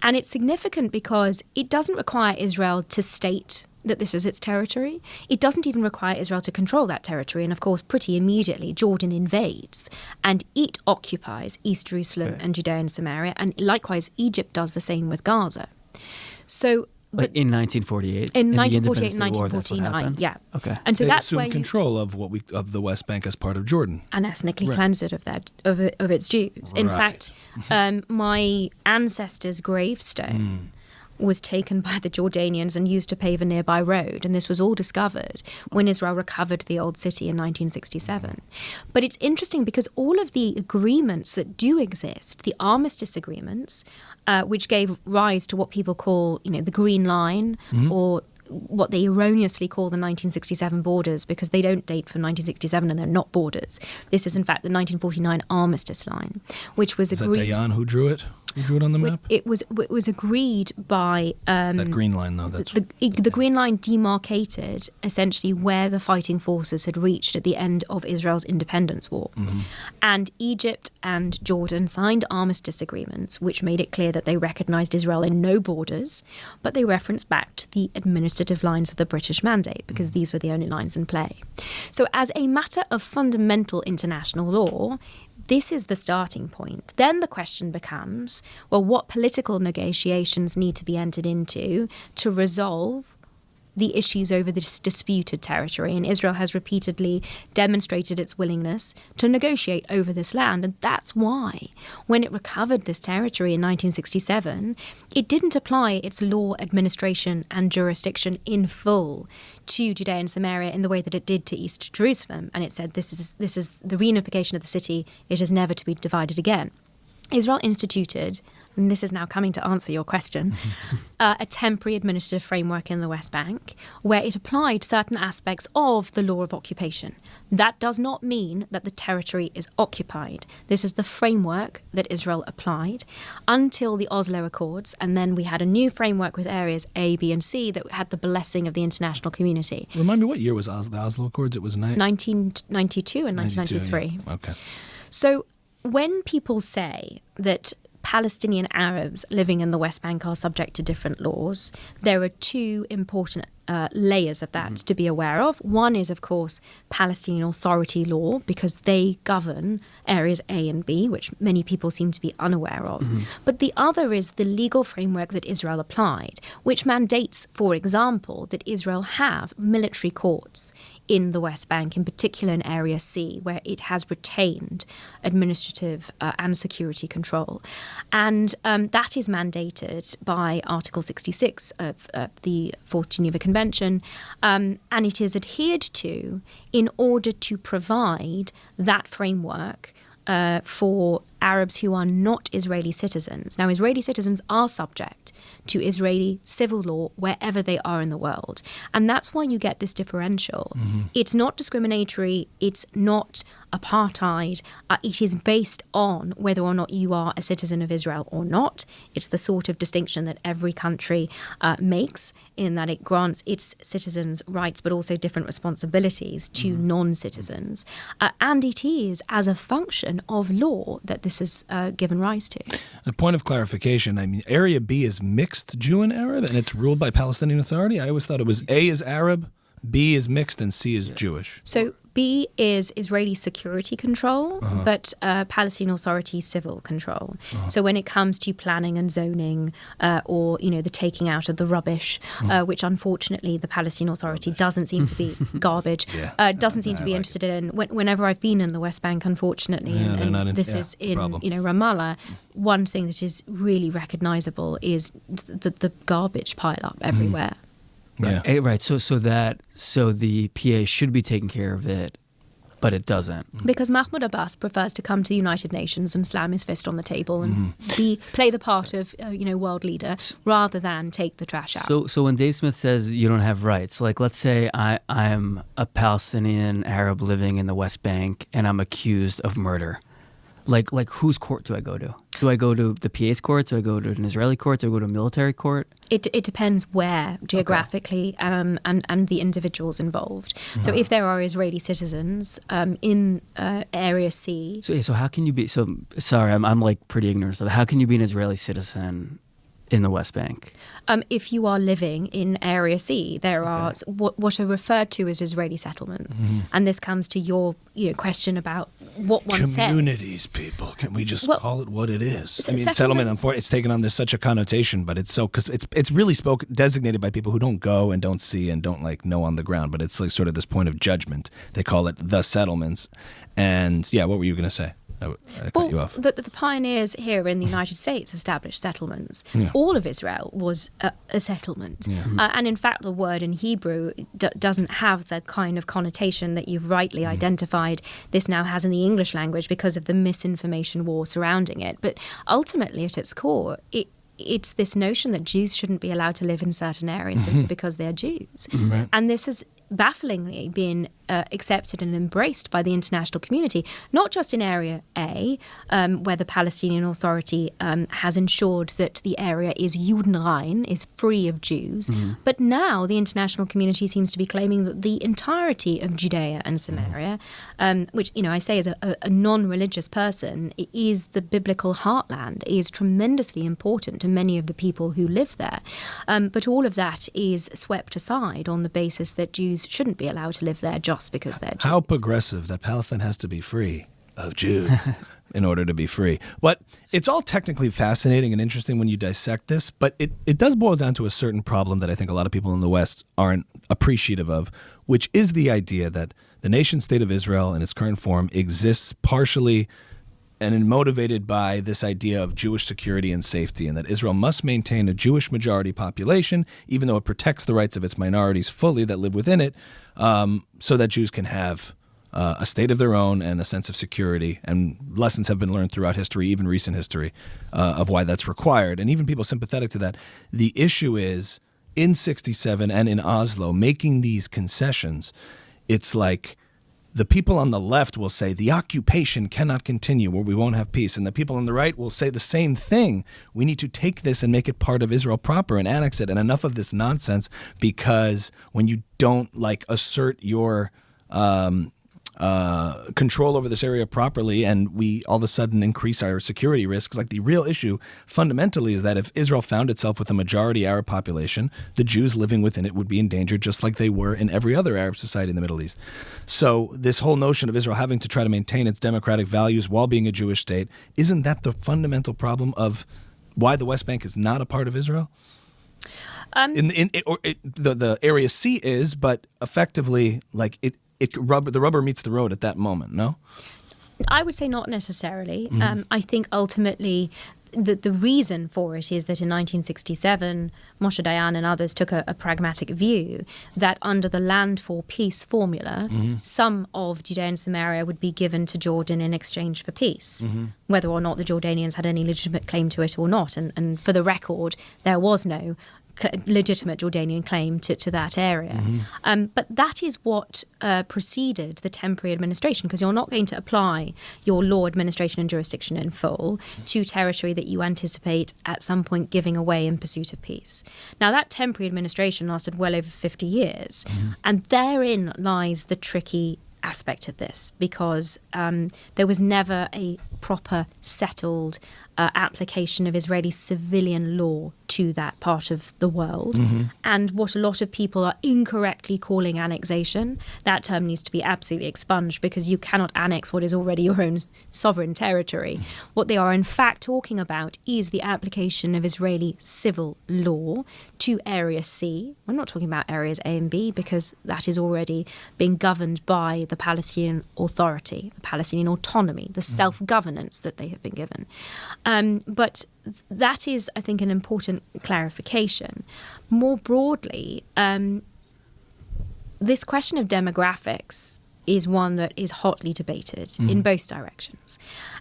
And it's significant because it doesn't require Israel to state that this is its territory. It doesn't even require Israel to control that territory. And of course, pretty immediately, Jordan invades and it occupies East Jerusalem and Judea and Samaria. And likewise, Egypt does the same with Gaza. So Like in 1948? in the 1948 Independence Day War, that's what 1949, happened? yeah. Okay. And so They that's assumed where control of of the West Bank as part of Jordan. and ethnically cleansed it of its Jews. In Right. fact, my ancestor's gravestone was taken by the Jordanians and used to pave a nearby road. And this was all discovered when Israel recovered the old city in 1967. But it's interesting because all of the agreements that do exist, the armistice agreements, which gave rise to what people call, the Green Line, or what they erroneously call the 1967 borders, because they don't date from 1967 and they're not borders. This is, in fact, the 1949 armistice line, which was Is that agreed. Dayan who drew it? Who drew it on the map? It was agreed by That green line, though. That's the Green Line demarcated essentially where the fighting forces had reached at the end of Israel's independence war. And Egypt and Jordan signed armistice agreements, which made it clear that they recognized Israel in no borders, but they referenced back to the administrative lines of the British Mandate, because these were the only lines in play. So as a matter of fundamental international law, this is the starting point. Then the question becomes, well, what political negotiations need to be entered into to resolve the issues over this disputed territory? And Israel has repeatedly demonstrated its willingness to negotiate over this land. And that's why, when it recovered this territory in 1967, it didn't apply its law, administration, and jurisdiction in full to Judea and Samaria in the way that it did to East Jerusalem. And it said, this is the reunification of the city. It is never to be divided again. Israel instituted, and this is now coming to answer your question, a temporary administrative framework in the West Bank where it applied certain aspects of the law of occupation. That does not mean that the territory is occupied. This is the framework that Israel applied until the Oslo Accords, and then we had a new framework with areas A, B, and C that had the blessing of the international community. Remind me, what year was the Oslo Accords? It was 1992 and 1993. Yeah. Okay. So when people say that Palestinian Arabs living in the West Bank are subject to different laws, there are two important layers of that to be aware of. One is, of course, Palestinian Authority law, because they govern areas A and B, which many people seem to be unaware of. But the other is the legal framework that Israel applied, which mandates, for example, that Israel have military courts in the West Bank, in particular in Area C, where it has retained administrative and security control. And that is mandated by Article 66 of the Fourth Geneva Convention, Convention, and it is adhered to in order to provide that framework for Arabs who are not Israeli citizens. Now, Israeli citizens are subject to Israeli civil law wherever they are in the world. And that's why you get this differential. It's not discriminatory. It's not apartheid. It is based on whether or not you are a citizen of Israel or not. It's the sort of distinction that every country makes, in that it grants its citizens rights but also different responsibilities to non-citizens. And it is as a function of law that this is given rise to. A point of clarification, I mean, Area B is mixed Jew and Arab, and it's ruled by Palestinian Authority? I always thought it was A is Arab, B is mixed, and C is Jewish. So B is Israeli security control, but Palestinian Authority civil control. So when it comes to planning and zoning, or the taking out of the rubbish, which unfortunately the Palestinian Authority doesn't seem to be garbage, doesn't seem to be interested in. Whenever I've been in the West Bank, unfortunately, and this is in Ramallah, one thing that is really recognisable is the garbage pile up everywhere. Right. So the PA should be taking care of it, but it doesn't. Because Mahmoud Abbas prefers to come to the United Nations and slam his fist on the table and play the part of world leader rather than take the trash out. So when Dave Smith says you don't have rights, like let's say I'm a Palestinian Arab living in the West Bank and I'm accused of murder. Like whose court do I go to? Do I go to the PA's court? Do I go to an Israeli court? Do I go to a military court? It depends where geographically and the individuals involved. So if there are Israeli citizens in Area C. So how can you be? So sorry, I'm like pretty ignorant. So how can you be an Israeli citizen in the West Bank? If you are living in Area C, there are what are referred to as Israeli settlements, and this comes to your question about what one says. Communities, people. Can we just call it what it is? I mean, settlement. It's taken on this such a connotation, but it's so because it's really designated by people who don't go and don't see and don't know on the ground. But it's like sort of this point of judgment. They call it the settlements. And what were you going to say? I cut you off. The pioneers here in the United States established settlements. All of Israel was a settlement. And in fact, the word in Hebrew doesn't have the kind of connotation that you've rightly identified this now has in the English language because of the misinformation war surrounding it. But ultimately, at its core, it's this notion that Jews shouldn't be allowed to live in certain areas simply because they're Jews. Right. And this has bafflingly been accepted and embraced by the international community, not just in Area A, where the Palestinian Authority has ensured that the area is Judenrein, is free of Jews, but now the international community seems to be claiming that the entirety of Judea and Samaria, which I say as a non-religious person, is the biblical heartland, is tremendously important to many of the people who live there. But all of that is swept aside on the basis that Jews shouldn't be allowed to live there just because they're Jews. How progressive that Palestine has to be free of Jews in order to be free. But it's all technically fascinating and interesting when you dissect this, but it does boil down to a certain problem that I think a lot of people in the West aren't appreciative of, which is the idea that the nation state of Israel in its current form exists partially and motivated by this idea of Jewish security and safety, and that Israel must maintain a Jewish majority population, even though it protects the rights of its minorities fully that live within it, so that Jews can have a state of their own and a sense of security. And lessons have been learned throughout history, even recent history, of why that's required. And even people sympathetic to that. The issue is, in 67 and in Oslo, making these concessions, it's like the people on the left will say the occupation cannot continue or we won't have peace. And the people on the right will say the same thing. We need to take this and make it part of Israel proper and annex it. And enough of this nonsense, because when you don't assert your control over this area properly and we all of a sudden increase our security risks, the real issue fundamentally is that if Israel found itself with a majority Arab population, the Jews living within it would be endangered just like they were in every other Arab society in the Middle East. So this whole notion of Israel having to try to maintain its democratic values while being a Jewish state, isn't that the fundamental problem of why the West Bank is not a part of Israel? The Area C is, but effectively, the rubber meets the road at that moment, no? I would say not necessarily. I think ultimately the reason for it is that in 1967, Moshe Dayan and others took a pragmatic view that under the land for peace formula, some of Judea and Samaria would be given to Jordan in exchange for peace, whether or not the Jordanians had any legitimate claim to it or not. And for the record, there was no legitimate Jordanian claim to that area. But that is what preceded the temporary administration, because you're not going to apply your law, administration and jurisdiction in full to territory that you anticipate at some point giving away in pursuit of peace. Now, that temporary administration lasted well over 50 years, and therein lies the tricky aspect of this, because there was never a proper settled application of Israeli civilian law to that part of the world. And what a lot of people are incorrectly calling annexation, that term needs to be absolutely expunged, because you cannot annex what is already your own sovereign territory. What they are in fact talking about is the application of Israeli civil law to Area C. We're not talking about areas A and B, because that is already being governed by the Palestinian Authority, the Palestinian autonomy, the self-governance that they have been given. But that is, I think, an important clarification. More broadly, this question of demographics is one that is hotly debated in both directions.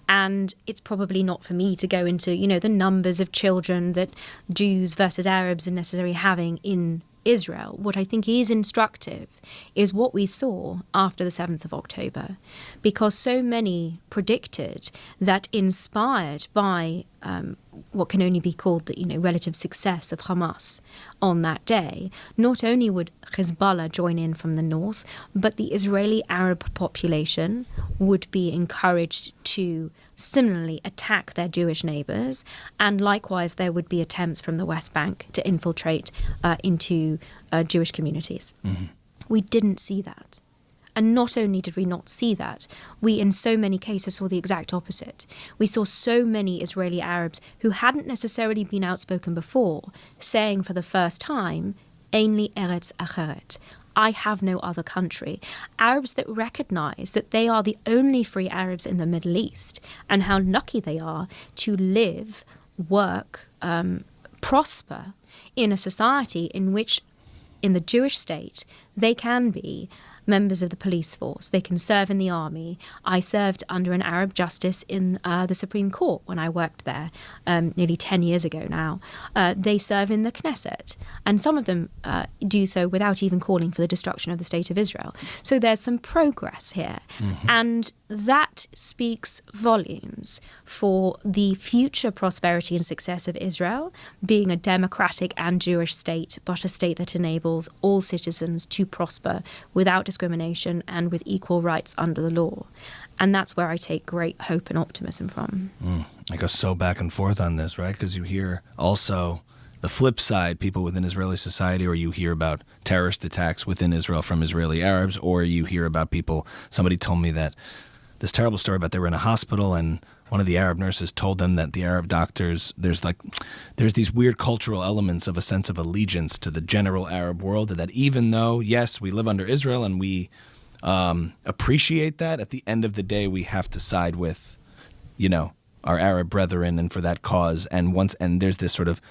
And it's probably not for me to go into, the numbers of children that Jews versus Arabs are necessarily having in Israel. What I think is instructive is what we saw after the 7th of October, because so many predicted that, inspired by what can only be called the relative success of Hamas on that day, not only would Hezbollah join in from the north, but the Israeli Arab population would be encouraged to similarly attack their Jewish neighbours, and likewise there would be attempts from the West Bank to infiltrate into Jewish communities. We didn't see that. And not only did we not see that, we in so many cases saw the exact opposite. We saw so many Israeli Arabs who hadn't necessarily been outspoken before, saying for the first time, Ein li eretz acheret, I have no other country. Arabs that recognize that they are the only free Arabs in the Middle East, and how lucky they are to live, work, prosper in a society in which, in the Jewish state, they can be members of the police force. They can serve in the army. I served under an Arab justice in the Supreme Court when I worked there nearly 10 years ago now. They serve in the Knesset, and some of them do so without even calling for the destruction of the State of Israel. So there's some progress here. And that speaks volumes for the future prosperity and success of Israel, being a democratic and Jewish state, but a state that enables all citizens to prosper without discrimination and with equal rights under the law. And that's where I take great hope and optimism from. I go so back and forth on this, right? Because you hear also the flip side, people within Israeli society, or you hear about terrorist attacks within Israel from Israeli Arabs, or you hear about people, somebody told me that this terrible story about they were in a hospital and one of the Arab nurses told them that the Arab doctors, there's these weird cultural elements of a sense of allegiance to the general Arab world, and that even though, yes, we live under Israel and we appreciate that, at the end of the day we have to side with, our Arab brethren and for that cause. And there's this sort of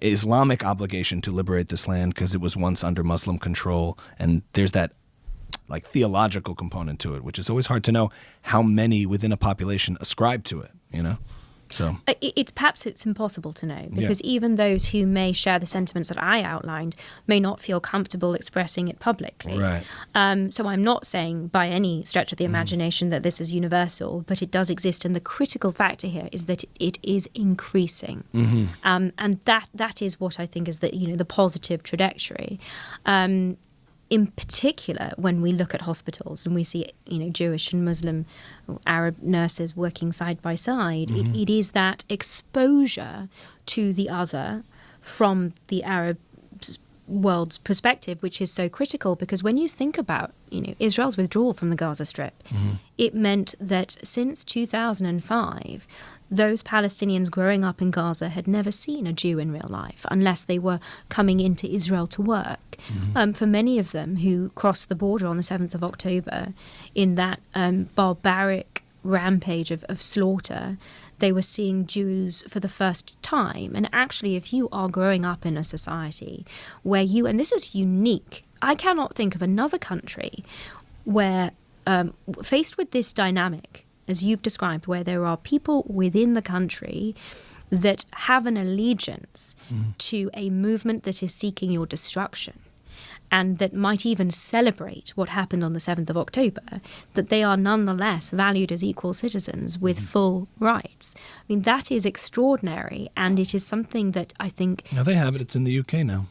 Islamic obligation to liberate this land because it was once under Muslim control, and there's that theological component to it, which is always hard to know how many within a population ascribe to it, So it's impossible to know, because even those who may share the sentiments that I outlined may not feel comfortable expressing it publicly. Right. So I'm not saying by any stretch of the imagination that this is universal, but it does exist, and the critical factor here is that it is increasing, and that is what I think is the positive trajectory. In particular, when we look at hospitals and we see, Jewish and Muslim, Arab nurses working side by side, it is that exposure to the other from the Arab world's perspective which is so critical. Because when you think about, Israel's withdrawal from the Gaza Strip, it meant that since 2005, those Palestinians growing up in Gaza had never seen a Jew in real life unless they were coming into Israel to work. For many of them who crossed the border on the 7th of October in that barbaric rampage of slaughter, they were seeing Jews for the first time. And actually, if you are growing up in a society where and this is unique, I cannot think of another country where, faced with this dynamic, as you've described, where there are people within the country that have an allegiance to a movement that is seeking your destruction, and that might even celebrate what happened on the 7th of October, that they are nonetheless valued as equal citizens with full rights. I mean, that is extraordinary, and it is something that I think... Now they have it. It's in the UK now.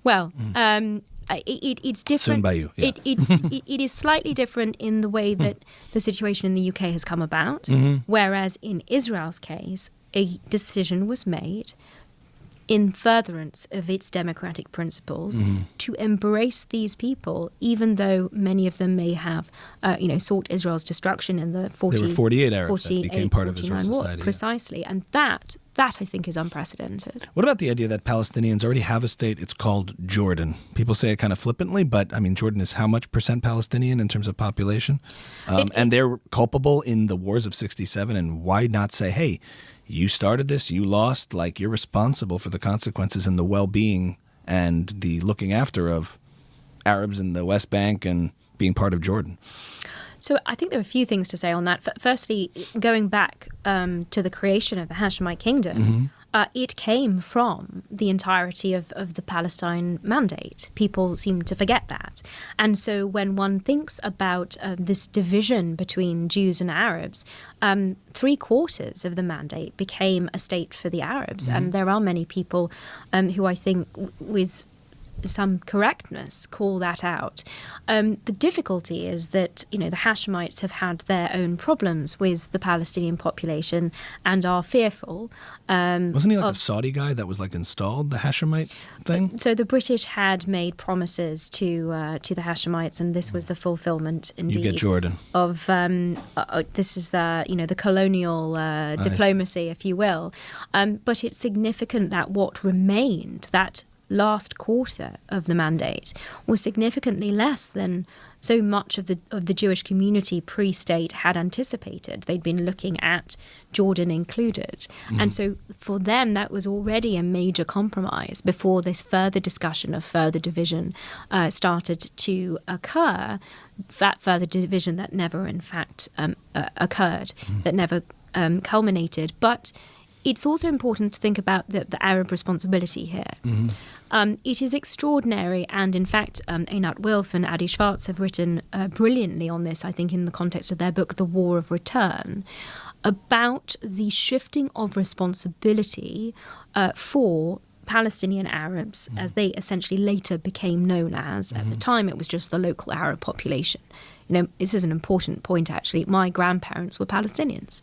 Well, it's different. Soon by you. Yeah. It is slightly different in the way that the situation in the UK has come about, whereas in Israel's case, a decision was made in furtherance of its democratic principles to embrace these people, even though many of them may have, sought Israel's destruction in the 48 Arabs that became part of Israel's society. War. Precisely, and that I think is unprecedented. What about the idea that Palestinians already have a state? It's called Jordan. People say it kind of flippantly, but I mean, Jordan is how much % Palestinian in terms of population? And they're culpable in the wars of 67, and why not say, hey, you started this, you lost, like you're responsible for the consequences and the well-being and the looking after of Arabs in the West Bank and being part of Jordan? So I think there are a few things to say on that. Firstly, going back to the creation of the Hashemite Kingdom, it came from the entirety of the Palestine Mandate. People seem to forget that. And so when one thinks about this division between Jews and Arabs, 3/4 of the Mandate became a state for the Arabs. And there are many people who I think with some correctness call that out. The difficulty is that, the Hashemites have had their own problems with the Palestinian population and are fearful. Wasn't he like a Saudi guy that was like installed, the Hashemite thing? So the British had made promises to the Hashemites, and this was the fulfillment, indeed. You get Jordan. Of this is the colonial diplomacy, if you will. But it's significant that what remained, that last quarter of the mandate, was significantly less than so much of the Jewish community pre-state had anticipated. They'd been looking at Jordan included. And so for them, that was already a major compromise before this further discussion of further division started to occur. That further division that never, in fact, occurred, that never culminated. But it's also important to think about the Arab responsibility here. It is extraordinary, and in fact, Einat Wilf and Adi Schwartz have written brilliantly on this, I think, in the context of their book, The War of Return, about the shifting of responsibility for Palestinian Arabs, as they essentially later became known as. At the time, it was just the local Arab population. This is an important point, actually. My grandparents were Palestinians.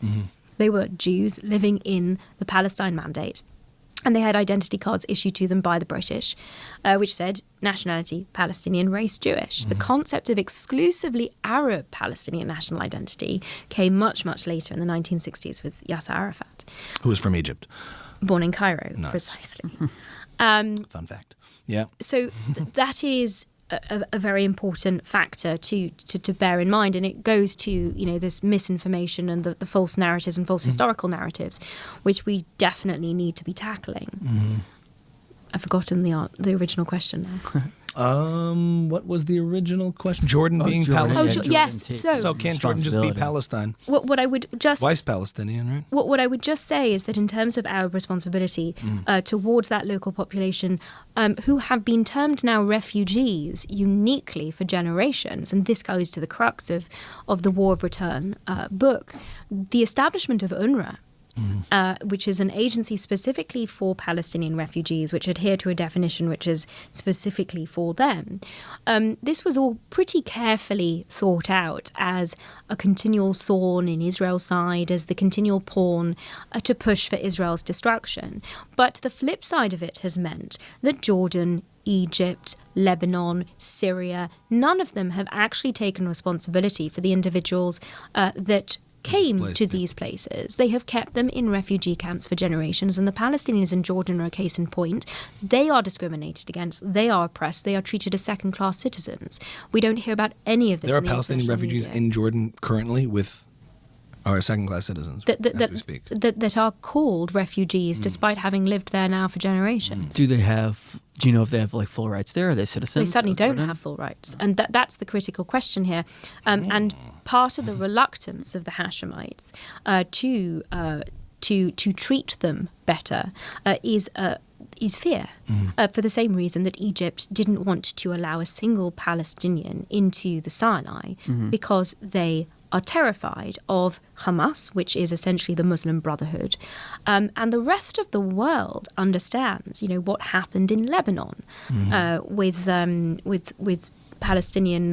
They were Jews living in the Palestine Mandate, and they had identity cards issued to them by the British, which said nationality Palestinian, race Jewish. The concept of exclusively Arab Palestinian national identity came much, much later in the 1960s with Yasser Arafat. Who was from Egypt. Born in Cairo, Nice. precisely. Fun fact. Yeah. So that is a very important factor to bear in mind, and it goes to this misinformation and the false narratives and false historical narratives, which we definitely need to be tackling. I've forgotten the original question now. What was the original question? Jordan being Jordan. Palestine. Yes. So can't Jordan just be Palestine? What I would just Twice Palestinian, right? What I would just say is that in terms of Arab responsibility towards that local population, who have been termed now refugees uniquely for generations, and this goes to the crux of the War of Return book, the establishment of UNRWA, which is an agency specifically for Palestinian refugees, which adhere to a definition which is specifically for them. This was all pretty carefully thought out as a continual thorn in Israel's side, as the continual pawn to push for Israel's destruction. But the flip side of it has meant that Jordan, Egypt, Lebanon, Syria, none of them have actually taken responsibility for the individuals that came displaced, to yeah. these places. They have kept them in refugee camps for generations, and the Palestinians in Jordan are a case in point. They are discriminated against. They are oppressed. They are treated as second-class citizens. We don't hear about any of this. There are in the Palestinian international refugees media. in Jordan currently with our second-class citizens as we speak. That are called refugees, despite having lived there now for generations. Do you know if they have like full rights there? Are they citizens? They certainly of don't Jordan? have full rights, and that's the critical question here. And part of the reluctance of the Hashemites to treat them better is fear, for the same reason that Egypt didn't want to allow a single Palestinian into the Sinai, because they are terrified of Hamas, which is essentially the Muslim Brotherhood, and the rest of the world understands, what happened in Lebanon with Palestinian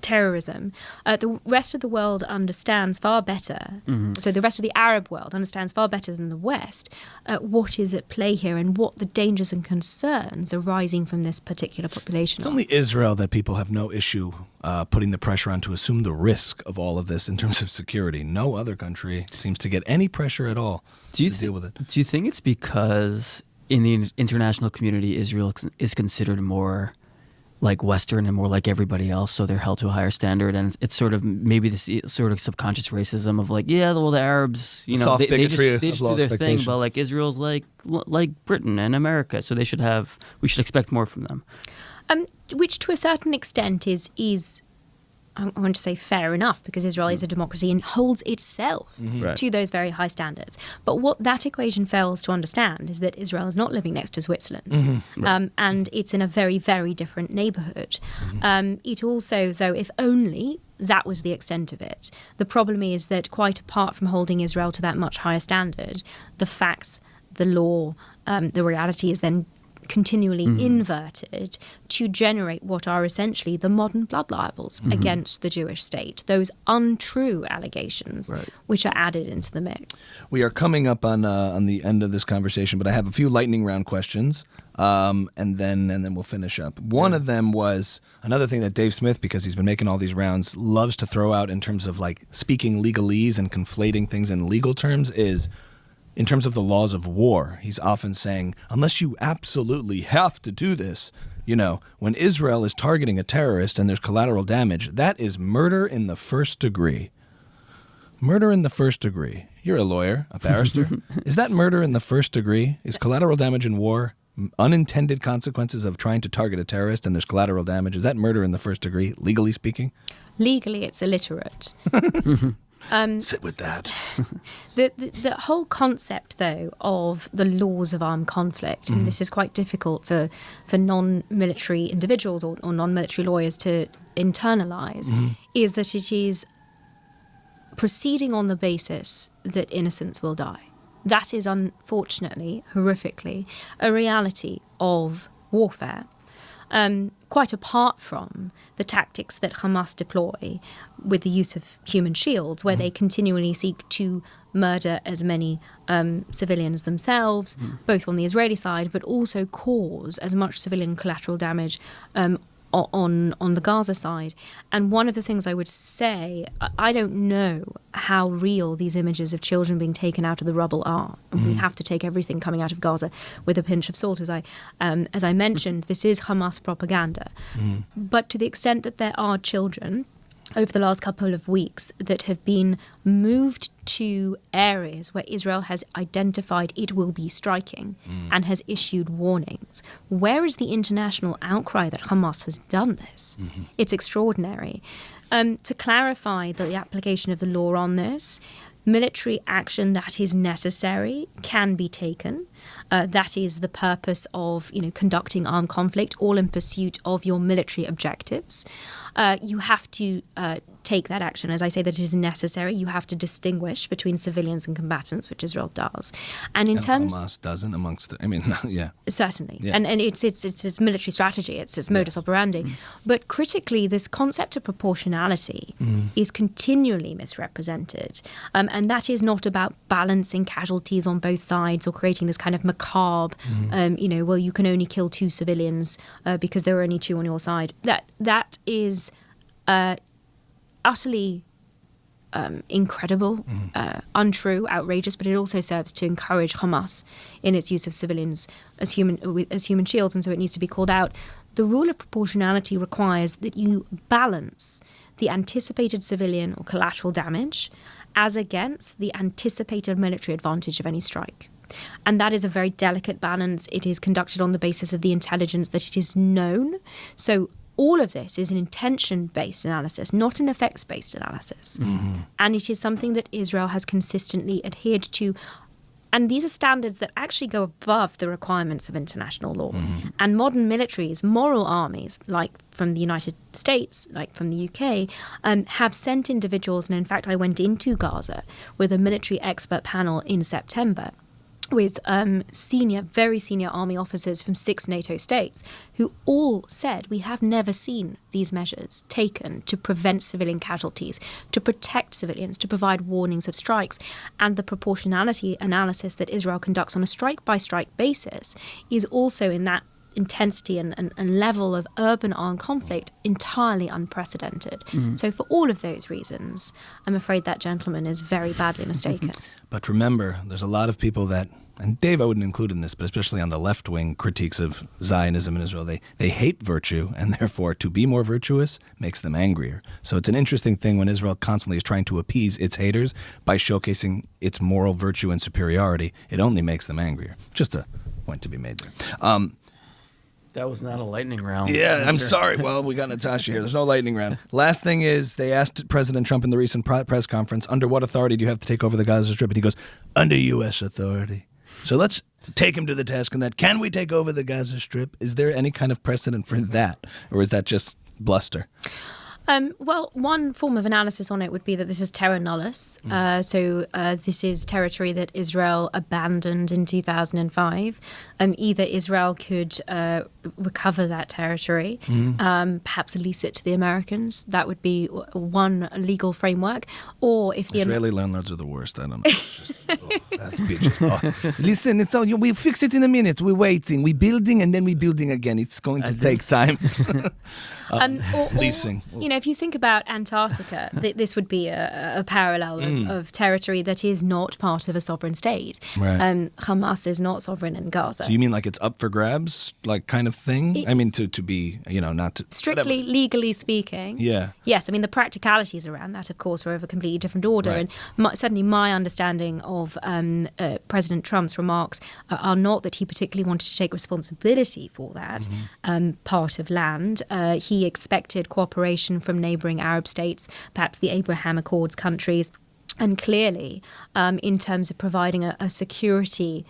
terrorism. The rest of the world understands far better. So the rest of the Arab world understands far better than the West what is at play here and what the dangers and concerns arising from this particular population It's are. only Israel that people have no issue putting the pressure on to assume the risk of all of this in terms of security. No other country seems to get any pressure at all to deal with it. Do you think it's because in the international community, Israel is considered more like Western and more like everybody else, so they're held to a higher standard, and it's sort of maybe this sort of subconscious racism of like, the Arabs, Soft they bigotry just of low do their thing, expectations. but like Israel's like Britain and America, so we should expect more from them. Which to a certain extent is I want to say fair enough, because Israel is a democracy and holds itself Right. to those very high standards. But what that equation fails to understand is that Israel is not living next to Switzerland. And it's in a very, very different neighborhood. It also, though, if only that was the extent of it, the problem is that quite apart from holding Israel to that much higher standard, the facts, the law, the reality is then continually inverted to generate what are essentially the modern blood libels against the Jewish state, those untrue allegations which are added into the mix. We are coming up on the end of this conversation, but I have a few lightning round questions, and then we'll finish up. One of them was another thing that Dave Smith, because he's been making all these rounds, loves to throw out in terms of like speaking legalese and conflating things in legal terms is, in terms of the laws of war, he's often saying, unless you absolutely have to do this, when Israel is targeting a terrorist and there's collateral damage, that is murder in the first degree. Murder in the first degree. You're a lawyer, a barrister. Is that murder in the first degree? Is collateral damage in war unintended consequences of trying to target a terrorist and there's collateral damage? Is that murder in the first degree, legally speaking? Legally, it's illiterate. Sit with that. The whole concept, though, of the laws of armed conflict, and this is quite difficult for non-military individuals or non-military lawyers to internalize, is that it is proceeding on the basis that innocents will die. That is, unfortunately, horrifically, a reality of warfare. Quite apart from the tactics that Hamas deploy with the use of human shields, where they continually seek to murder as many civilians themselves, both on the Israeli side, but also cause as much civilian collateral damage on the Gaza side. And one of the things I would say, I don't know how real these images of children being taken out of the rubble are. And we have to take everything coming out of Gaza with a pinch of salt. As I mentioned, this is Hamas propaganda. But to the extent that there are children over the last couple of weeks that have been moved to areas where Israel has identified it will be striking and has issued warnings. Where is the international outcry that Hamas has done this? It's extraordinary. To clarify the application of the law on this, military action that is necessary can be taken. That is the purpose of conducting armed conflict, all in pursuit of your military objectives. You have to take that action. As I say, that it is necessary. You have to distinguish between civilians and combatants, which Israel does. And Hamas doesn't amongst certainly. Yeah. And it's its military strategy, it's its modus operandi. But critically, this concept of proportionality is continually misrepresented. And that is not about balancing casualties on both sides or creating this kind of macabre, well, you can only kill 2 civilians because there are only 2 on your side. That is utterly incredible, untrue, outrageous, but it also serves to encourage Hamas in its use of civilians as human shields, and so it needs to be called out. The rule of proportionality requires that you balance the anticipated civilian or collateral damage as against the anticipated military advantage of any strike. And that is a very delicate balance. It is conducted on the basis of the intelligence that it is known. So all of this is an intention-based analysis, not an effects-based analysis. And it is something that Israel has consistently adhered to. And these are standards that actually go above the requirements of international law. And modern militaries, moral armies, like from the United States, like from the UK, have sent individuals. And in fact, I went into Gaza with a military expert panel in September with very senior army officers from 6 NATO states who all said, we have never seen these measures taken to prevent civilian casualties, to protect civilians, to provide warnings of strikes. And the proportionality analysis that Israel conducts on a strike-by-strike basis is also in that intensity and level of urban armed conflict entirely unprecedented. So for all of those reasons, I'm afraid that gentleman is very badly mistaken. But remember, there's a lot of people that, and Dave I wouldn't include in this, but especially on the left-wing critiques of Zionism in Israel, they hate virtue, and therefore to be more virtuous makes them angrier. So it's an interesting thing when Israel constantly is trying to appease its haters by showcasing its moral virtue and superiority. It only makes them angrier. Just a point to be made there. That was not a lightning round. Yeah, I'm sorry. Well, we got Natasha here. There's no lightning round. Last thing is, they asked President Trump in the recent press conference, under what authority do you have to take over the Gaza Strip? And he goes, under U.S. authority. So let's take him to the task on that. Can we take over the Gaza Strip? Is there any kind of precedent for that? Or is that just bluster? Well, one form of analysis on it would be that this is terra nullis. So this is territory that Israel abandoned in 2005. Either Israel could recover that territory, perhaps lease it to the Americans. That would be one legal framework. Or if the Israeli landlords are the worst. I don't know. Listen, it's all, we fix it in a minute. We're waiting. We're building and then we're building again. It's going to take time. Leasing. If you think about Antarctica, this would be a parallel of territory that is not part of a sovereign state. Right. Hamas is not sovereign in Gaza. So you mean like it's up for grabs, like kind of thing? I mean, to be, not to... Strictly, whatever. Legally speaking. Yeah. Yes, I mean, the practicalities around that, of course, are of a completely different order. Right. And certainly my understanding of President Trump's remarks are not that he particularly wanted to take responsibility for that part of land. He expected cooperation from neighbouring Arab states, perhaps the Abraham Accords countries. And clearly, in terms of providing a security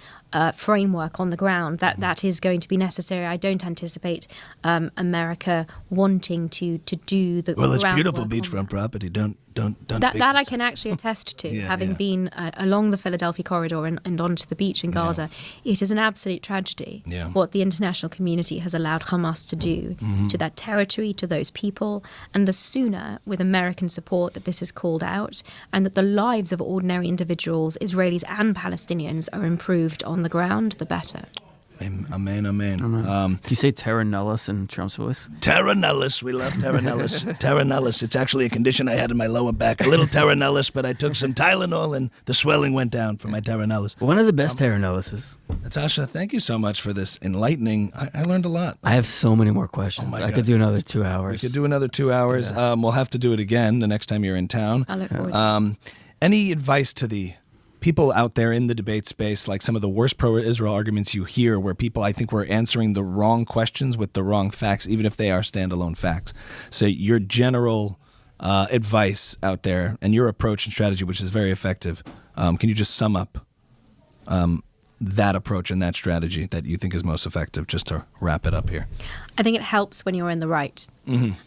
framework on the ground, that is going to be necessary. I don't anticipate America wanting to do the Well, it's groundwork beautiful on beachfront property. Don't that I can actually attest to, having been along the Philadelphia corridor and onto the beach in Gaza. It is an absolute tragedy what the international community has allowed Hamas to do to that territory, to those people. And the sooner, with American support, that this is called out and that the lives of ordinary individuals, Israelis and Palestinians, are improved on the ground, the better. Amen. Do you say terra nullis in Trump's voice? Terra nullis. We love terra nullis. Terra nullis. It's actually a condition I had in my lower back. A little terra nullis, but I took some Tylenol and the swelling went down from my terra nullis. One of the best terra nullises. Natasha, thank you so much for this enlightening. I learned a lot. I have so many more questions. Oh my I God. could do another 2 hours. We could do another 2 hours. Yeah. We'll have to do it again the next time you're in town. I look forward to it. Any advice to the people out there in the debate space, like some of the worst pro-Israel arguments you hear where people, I think, were answering the wrong questions with the wrong facts, even if they are standalone facts. So your general advice out there and your approach and strategy, which is very effective, can you just sum up that approach and that strategy that you think is most effective, just to wrap it up here? I think it helps when you're in the right.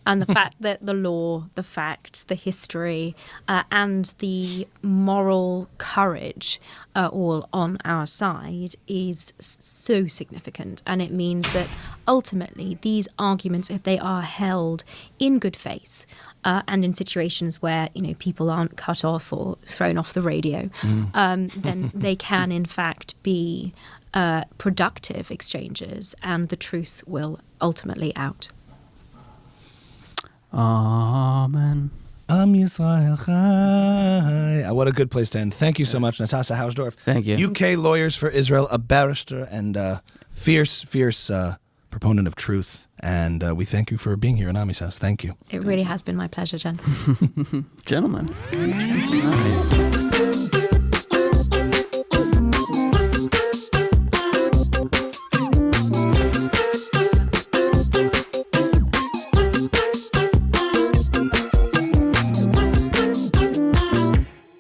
And the fact that the law, the facts, the history, and the moral courage are all on our side is so significant. And it means that ultimately these arguments, if they are held in good faith, and in situations where people aren't cut off or thrown off the radio, then they can in fact be productive exchanges, and the truth will ultimately out. Amen. Am Yisrael Chai. What a good place to end. Thank you so much, Natasha Hausdorff. Thank you. UK Lawyers for Israel, a barrister and fierce proponent of truth. And we thank you for being here in Ami's house. Thank you. It really has been my pleasure, Jen. Gentlemen. Nice.